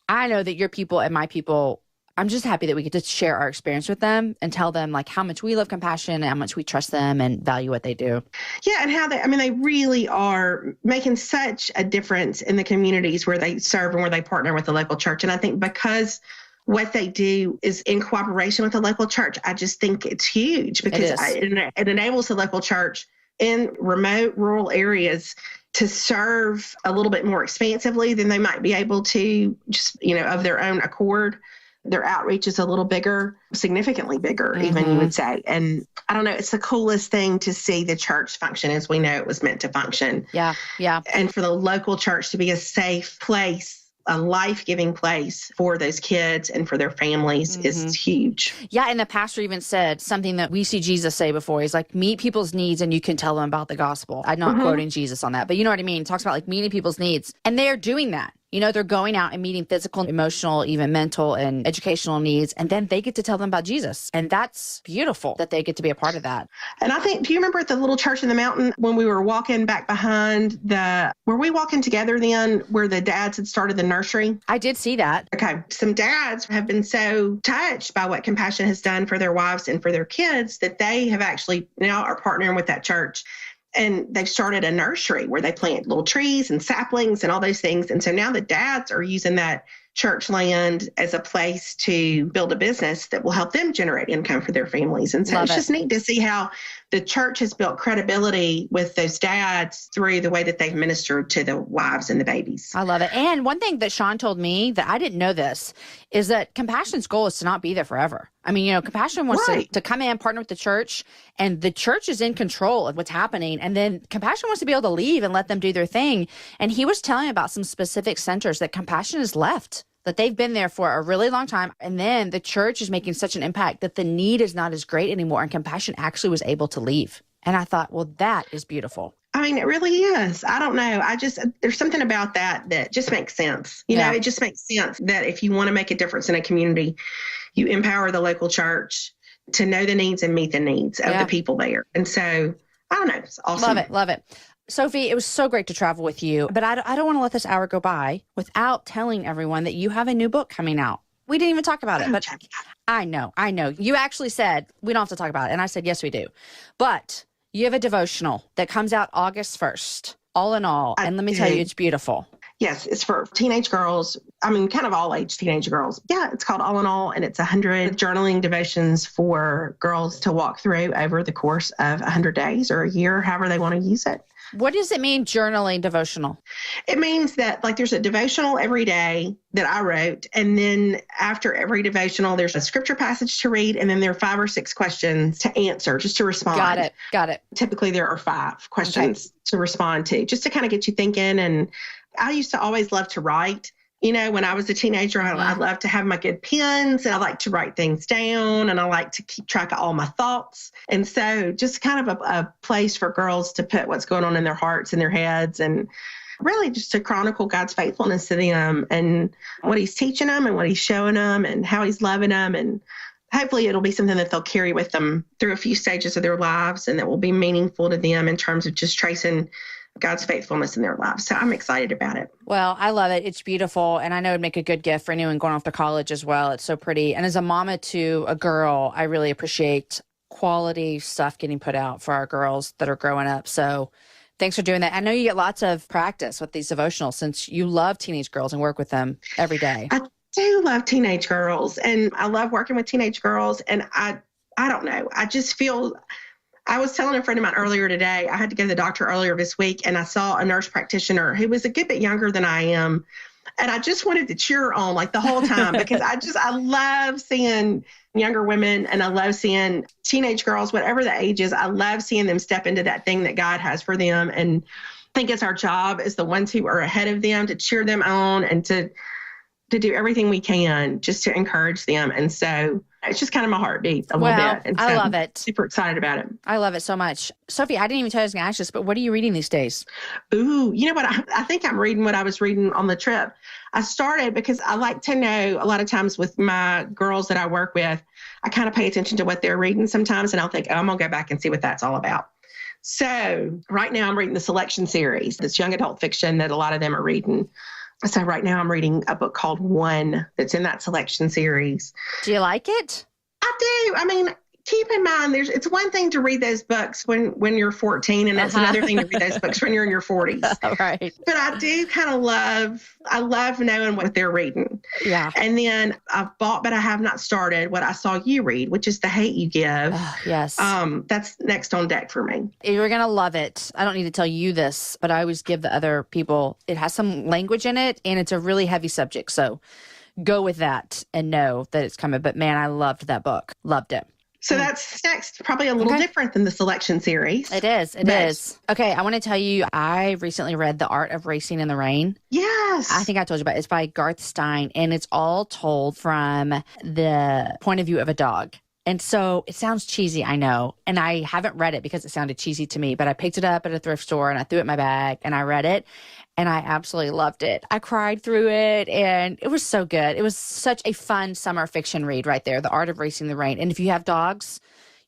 I know that your people and my people, I'm just happy that we get to share our experience with them and tell them like how much we love compassion and how much we trust them and value what they do. Yeah. And how they really are making such a difference in the communities where they serve and where they partner with the local church. And I think because what they do is in cooperation with the local church, I just think it's huge because it enables the local church in remote rural areas to serve a little bit more expansively than they might be able to just, of their own accord. Their outreach is a little bigger, significantly bigger, even you would say. And I don't know, it's the coolest thing to see the church function as we know it was meant to function. Yeah, yeah. And for the local church to be a safe place, a life-giving place for those kids and for their families is huge. Yeah, and the pastor even said something that we see Jesus say before. He's like, meet people's needs and you can tell them about the gospel. I'm not quoting Jesus on that, but you know what I mean? He talks about like meeting people's needs. And they are doing that. They're going out and meeting physical, emotional, even mental and educational needs. And then they get to tell them about Jesus. And that's beautiful that they get to be a part of that. And I think, do you remember at the little church in the mountain when we were walking back behind were we walking together then where the dads had started the nursery? I did see that. Okay. Some dads have been so touched by what Compassion has done for their wives and for their kids that they have actually now are partnering with that church. And they've started a nursery where they plant little trees and saplings and all those things. And so now the dads are using that church land as a place to build a business that will help them generate income for their families. And so it's just neat to see how the church has built credibility with those dads through the way that they've ministered to the wives and the babies. I love it. And one thing that Sean told me that I didn't know this is that Compassion's goal is to not be there forever. I mean, Compassion wants to come in, partner with the church, and the church is in control of what's happening. And then Compassion wants to be able to leave and let them do their thing. And he was telling me about some specific centers that Compassion has left, that they've been there for a really long time. And then the church is making such an impact that the need is not as great anymore. And Compassion actually was able to leave. And I thought, well, that is beautiful. I mean, it really is. I don't know. There's something about that just makes sense. It just makes sense that if you want to make a difference in a community, you empower the local church to know the needs and meet the needs of the people there. And so, I don't know. It's awesome. Love it. Sophie, it was so great to travel with you, but I don't want to let this hour go by without telling everyone that you have a new book coming out. We didn't even talk about it, but I know. You actually said, we don't have to talk about it. And I said, yes, we do. But you have a devotional that comes out August 1st, All in All. And let me tell you, it's beautiful. Yes, it's for teenage girls. I mean, kind of all age teenage girls. Yeah, it's called All in All, and it's 100 journaling devotions for girls to walk through over the course of 100 days or a year, however they want to use it. What does it mean, journaling devotional? It means that there's a devotional every day that I wrote. And then after every devotional, there's a scripture passage to read. And then there are 5 or 6 questions to answer, just to respond. Got it. Typically there are 5 questions to respond to, just to kind of get you thinking. And I used to always love to write. When I was a teenager, I loved to have my good pens and I like to write things down and I like to keep track of all my thoughts. And so just kind of a place for girls to put what's going on in their hearts and their heads and really just to chronicle God's faithfulness to them and what he's teaching them and what he's showing them and how he's loving them. And hopefully it'll be something that they'll carry with them through a few stages of their lives and that will be meaningful to them in terms of just tracing God's faithfulness in their lives. So I'm excited about it. Well, I love it. It's beautiful. And I know it'd make a good gift for anyone going off to college as well. It's so pretty. And as a mama to a girl, I really appreciate quality stuff getting put out for our girls that are growing up. So thanks for doing that. I know you get lots of practice with these devotionals since you love teenage girls and work with them every day. I do love teenage girls and I love working with teenage girls. And I don't know. I just feel... I was telling a friend of mine earlier today, I had to go to the doctor earlier this week, and I saw a nurse practitioner who was a good bit younger than I am. And I just wanted to cheer her on the whole time because I love seeing younger women and I love seeing teenage girls, whatever the age is. I love seeing them step into that thing that God has for them. And I think it's our job as the ones who are ahead of them to cheer them on and to do everything we can just to encourage them. And so It's just kind of my heartbeat a Well, little bit. And I love it. Super excited about it. I love it so much. Sophie, I didn't even tell you I was going to ask this, but what are you reading these days? Ooh, you know what? I think I'm reading what I was reading on the trip. I started because I like to know a lot of times with my girls that I work with, I kind of pay attention to what they're reading sometimes, and I'll think, oh, I'm going to go back and see what that's all about. So right now I'm reading the Selection series, this young adult fiction that a lot of them are reading. So right now I'm reading a book called One that's in that Selection series. Do you like it? I do. I mean, keep in mind, it's one thing to read those books when you're 14, and it's another thing to read those books when you're in your 40s. Right. But I do kind of love knowing what they're reading. Yeah. And then I've bought, but I have not started what I saw you read, which is The Hate You Give. Yes. That's next on deck for me. You're going to love it. I don't need to tell you this, but I always give the other people, it has some language in it, and it's a really heavy subject. So go with that and know that it's coming. But man, I loved that book. Loved it. So that's next, probably a little different than the Selection series. It is. It is. Okay, I want to tell you, I recently read The Art of Racing in the Rain. Yes. I think I told you about it. It's by Garth Stein, and it's all told from the point of view of a dog. And so it sounds cheesy, I know. And I haven't read it because it sounded cheesy to me, but I picked it up at a thrift store and I threw it in my bag and I read it. And I absolutely loved it. I cried through it, and it was so good. It was such a fun summer fiction read right there, The Art of Racing in the Rain. And if you have dogs,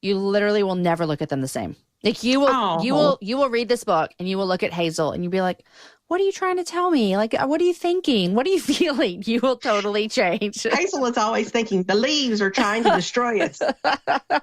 you literally will never look at them the same. Like you will read this book and you will look at Hazel and you'll be like, what are you trying to tell me? Like, what are you thinking? What are you feeling? You will totally change. Hazel is always thinking the leaves are trying to destroy us. The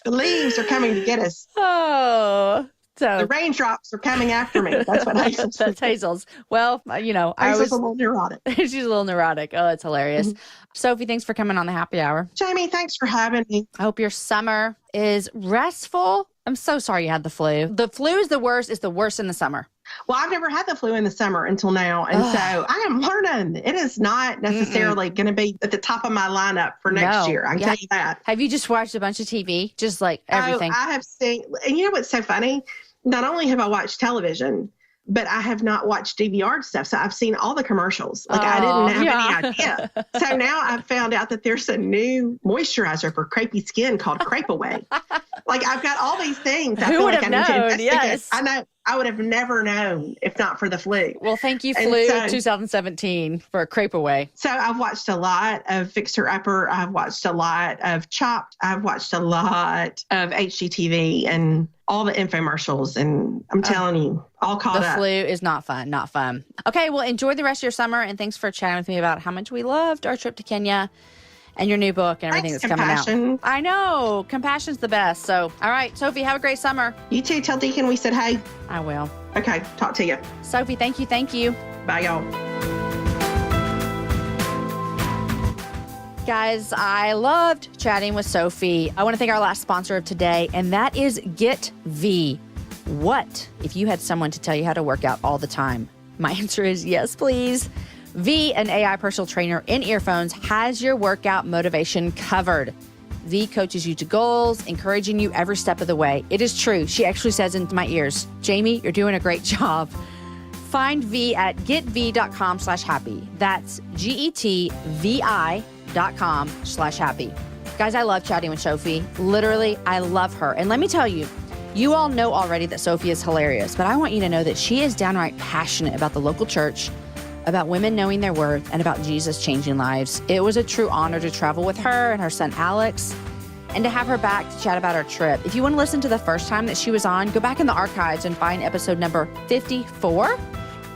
leaves are coming to get us. Oh, so the raindrops are coming after me. That's what Hazel's. That's Hazel's. Well, you know, Hazel's a little neurotic. She's a little neurotic. Oh, that's hilarious. Mm-hmm. Sophie, thanks for coming on the happy hour. Jamie, thanks for having me. I hope your summer is restful. I'm so sorry you had the flu. The flu is the worst. It's the worst in the summer. Well, I've never had the flu in the summer until now. And so I am learning. It is not necessarily going to be at the top of my lineup for next year. I can tell you that. Have you just watched a bunch of TV? Just like everything? Oh, I have seen. And you know what's so funny? Not only have I watched television, but I have not watched DVR stuff. So I've seen all the commercials. Like I didn't have any idea. So now I've found out that there's a new moisturizer for crepey skin called Crepe Away. Like I've got all these things. Who would have known? Yes. I know. I would have never known if not for the flu. Well, thank you, Flu 2017, for Crepe Away. So I've watched a lot of Fixer Upper. I've watched a lot of Chopped. I've watched a lot of HGTV and all the infomercials. And I'm telling you, all caught up. The flu is not fun. Not fun. Okay, well, enjoy the rest of your summer. And thanks for chatting with me about how much we loved our trip to Kenya and your new book and everything that's coming out. I know. Compassion's the best. So, all right, Sophie, have a great summer. You too. Tell Deacon we said hey. I will. Okay. Talk to you. Sophie, thank you. Thank you. Bye, y'all. Guys, I loved chatting with Sophie. I want to thank our last sponsor of today, and that is Get V. What if you had someone to tell you how to work out all the time? My answer is yes, please. V, an AI personal trainer in earphones, has your workout motivation covered. V coaches you to goals, encouraging you every step of the way. It is true. She actually says into my ears, Jamie, you're doing a great job. Find V at getv.com/happy. That's GETVI.com/happy. Guys, I love chatting with Sophie. Literally, I love her. And let me tell you, you all know already that Sophie is hilarious, but I want you to know that she is downright passionate about the local church, about women knowing their worth, and about Jesus changing lives. It was a true honor to travel with her and her son Alex, and to have her back to chat about our trip. If you want to listen to the first time that she was on, go back in the archives and find episode number 54,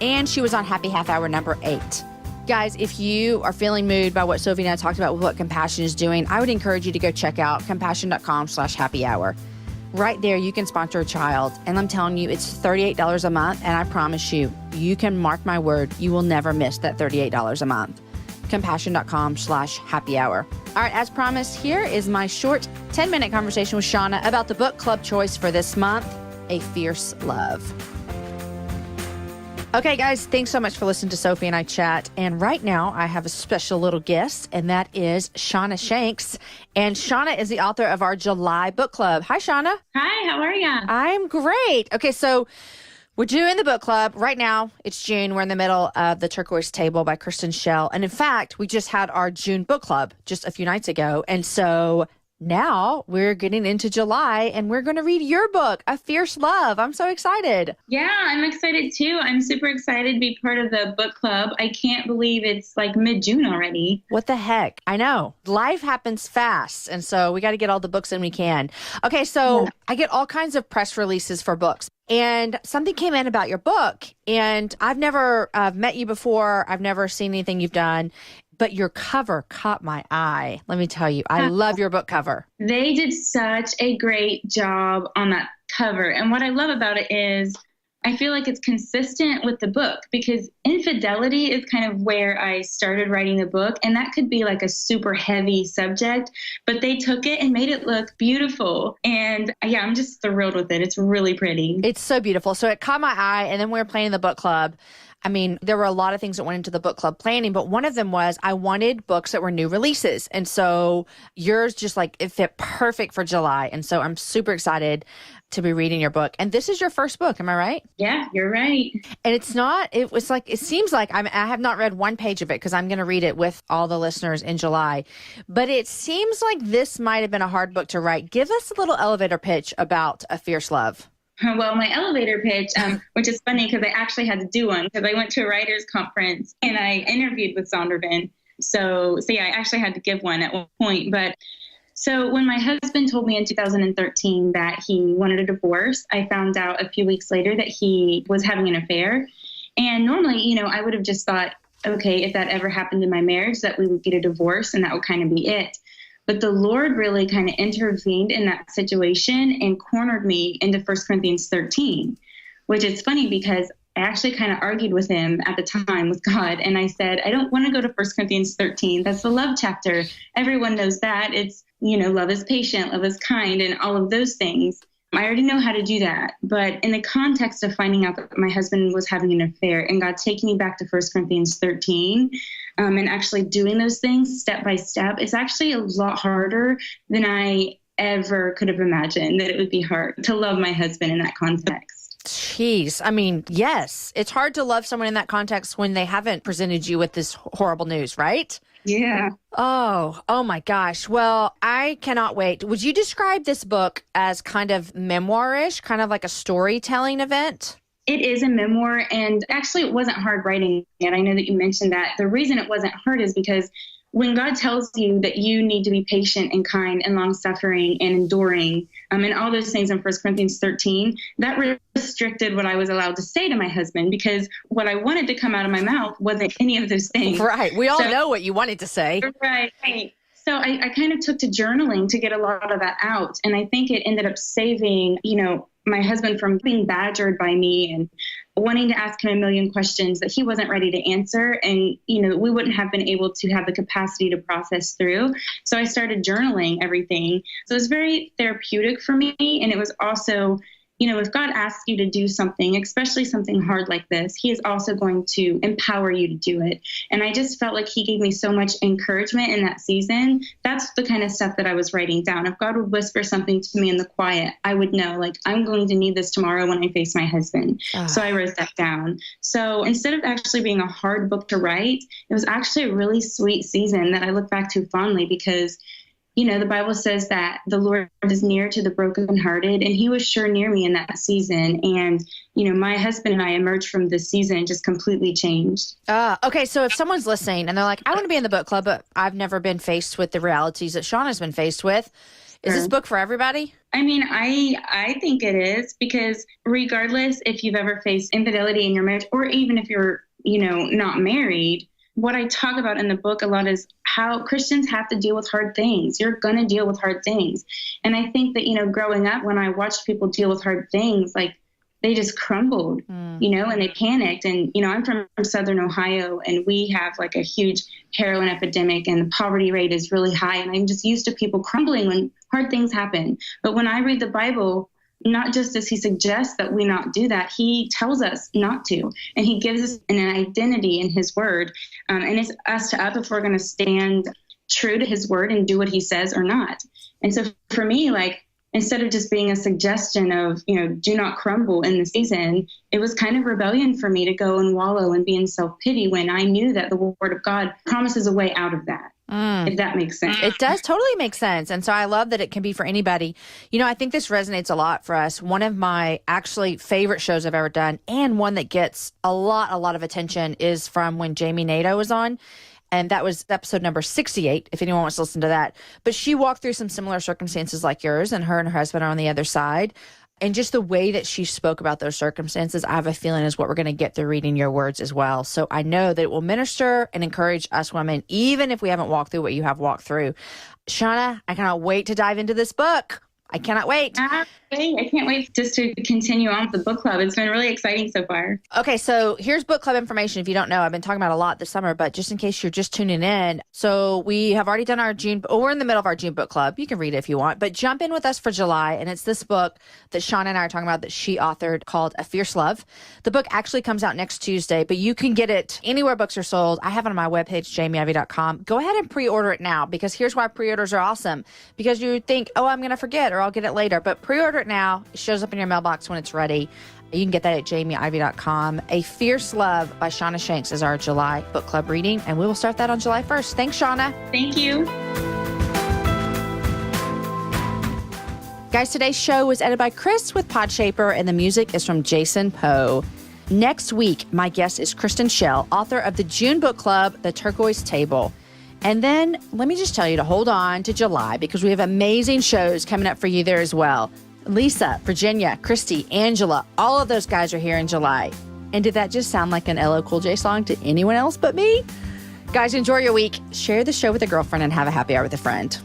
and she was on Happy Half Hour number 8. Guys, if you are feeling moved by what Sophie and I talked about with what Compassion is doing, I would encourage you to go check out compassion.com/happy hour. Right there, you can sponsor a child. And I'm telling you, it's $38 a month. And I promise you, you can mark my word, you will never miss that $38 a month. Compassion.com/happy hour. All right, as promised, here is my short 10-minute conversation with Shauna about the book club choice for this month, A Fierce Love. Okay, guys, thanks so much for listening to Sophie and I chat. And right now, I have a special little guest, and that is Shauna Shanks. And Shauna is the author of our July book club. Hi, Shauna. Hi, how are you? I'm great. Okay, so We're doing the book club right now. It's June. We're in the middle of The Turquoise Table by Kristen Schell. And in fact, we just had our June book club just a few nights ago. And so now we're getting into July and we're going to read your book, A Fierce Love. I'm so excited. Yeah, I'm excited too. I'm super excited to be part of the book club. I can't believe it's like mid-June already. What the heck? I know. Life happens fast. And so we got to get all the books in we can. Okay, so I get all kinds of press releases for books. And something came in about your book. And I've never met you before. I've never seen anything you've done. But your cover caught my eye. Let me tell you, I love your book cover. They did such a great job on that cover. And what I love about it is I feel like it's consistent with the book, because infidelity is kind of where I started writing the book. And that could be like a super heavy subject, but they took it and made it look beautiful. And yeah, I'm just thrilled with it. It's really pretty. It's so beautiful. So it caught my eye. And then we were playing the book club. I mean, there were a lot of things that went into the book club planning, but one of them was I wanted books that were new releases. And so yours just like, it fit perfect for July. And so I'm super excited to be reading your book. And this is your first book. Am I right? Yeah, you're right. And it seems like I have not read one page of it because I'm going to read it with all the listeners in July. But it seems like this might have been a hard book to write. Give us a little elevator pitch about A Fierce Love. Well, my elevator pitch, which is funny because I actually had to do one because I went to a writer's conference and I interviewed with Zondervan. So yeah, I actually had to give one at one point. But so when my husband told me in 2013 that he wanted a divorce, I found out a few weeks later that he was having an affair. And normally, I would have just thought, okay, if that ever happened in my marriage, that we would get a divorce and that would kind of be it. But the Lord really kind of intervened in that situation and cornered me into 1 Corinthians 13, which is funny because I actually kind of argued with him at the time with God. And I said, I don't want to go to 1 Corinthians 13. That's the love chapter. Everyone knows that. It's, love is patient, love is kind, and all of those things. I already know how to do that. But in the context of finding out that my husband was having an affair and God taking me back to 1 Corinthians 13 and actually doing those things step by step, it's actually a lot harder than I ever could have imagined that it would be hard to love my husband in that context. Jeez. I mean, yes, it's hard to love someone in that context when they haven't presented you with this horrible news, right? Yeah. Oh my gosh. Well, I cannot wait. Would you describe this book as kind of memoirish, kind of like a storytelling event? It is a memoir, and actually it wasn't hard writing it. I know that you mentioned that. The reason it wasn't hard is because when God tells you that you need to be patient and kind and long-suffering and enduring, and all those things in 1 Corinthians 13, that restricted what I was allowed to say to my husband, because what I wanted to come out of my mouth wasn't any of those things. Right. We all know what you wanted to say. Right. So I kind of took to journaling to get a lot of that out. And I think it ended up saving, my husband from being badgered by me and wanting to ask him a million questions that he wasn't ready to answer. And, we wouldn't have been able to have the capacity to process through. So I started journaling everything. So it was very therapeutic for me. And it was also, if God asks you to do something, especially something hard like this, he is also going to empower you to do it. And I just felt like he gave me so much encouragement in that season. That's the kind of stuff that I was writing down. If God would whisper something to me in the quiet, I would know, like, I'm going to need this tomorrow when I face my husband. So I wrote that down. So instead of actually being a hard book to write, it was actually a really sweet season that I look back to fondly because the Bible says that the Lord is near to the brokenhearted, and he was sure near me in that season. And, my husband and I emerged from this season just completely changed. Okay. So if someone's listening and they're like, I want to be in the book club, but I've never been faced with the realities that Shauna's been faced with. Is this book for everybody? I mean, I think it is, because regardless if you've ever faced infidelity in your marriage, or even if you're, not married, what I talk about in the book a lot is how Christians have to deal with hard things. You're going to deal with hard things. And I think that, growing up, when I watched people deal with hard things, like they just crumbled, and they panicked. And, I'm from Southern Ohio, and we have like a huge heroin epidemic, and the poverty rate is really high. And I'm just used to people crumbling when hard things happen. But when I read the Bible, not just does he suggest that we not do that, he tells us not to. And he gives us an identity in his word. And it's us to up if we're going to stand true to his word and do what he says or not. And so for me, like, instead of just being a suggestion of, do not crumble in the season, it was kind of rebellion for me to go and wallow and be in self-pity when I knew that the Word of God promises a way out of that. If that makes sense. It does totally make sense. And so I love that it can be for anybody. I think this resonates a lot for us. One of my actually favorite shows I've ever done, and one that gets a lot of attention, is from when Jamie Nato was on. And that was episode number 68, if anyone wants to listen to that. But she walked through some similar circumstances like yours, and her husband are on the other side. And just the way that she spoke about those circumstances, I have a feeling is what we're going to get through reading your words as well. So I know that it will minister and encourage us women, even if we haven't walked through what you have walked through. Shauna, I cannot wait to dive into this book. I cannot wait. I can't wait just to continue on with the book club. It's been really exciting so far. Okay, so here's book club information. If you don't know, I've been talking about a lot this summer, but just in case you're just tuning in. So we have already done our June, we're in the middle of our June book club. You can read it if you want, but jump in with us for July. And it's this book that Shauna and I are talking about that she authored called A Fierce Love. The book actually comes out next Tuesday, but you can get it anywhere books are sold. I have it on my webpage, jamieivey.com. Go ahead and pre-order it now, because here's why pre-orders are awesome. Because you think, oh, I'm going to forget, or I'll get it later. But pre-order it now. It shows up in your mailbox when it's ready. You can get that at jamieivey.com. A Fierce Love by Shauna Shanks is our July book club reading, and we will start that on July 1st. Thanks, Shauna. Thank you. Guys, today's show was edited by Chris with Podshaper, and the music is from Jason Poe. Next week, my guest is Kristen Schell, author of the June book club, The Turquoise Table. And then let me just tell you to hold on to July, because we have amazing shows coming up for you there as well. Lisa, Virginia, Christy, Angela, all of those guys are here in July. And did that just sound like an LL Cool J song to anyone else but me? Guys, enjoy your week. Share the show with a girlfriend and have a happy hour with a friend.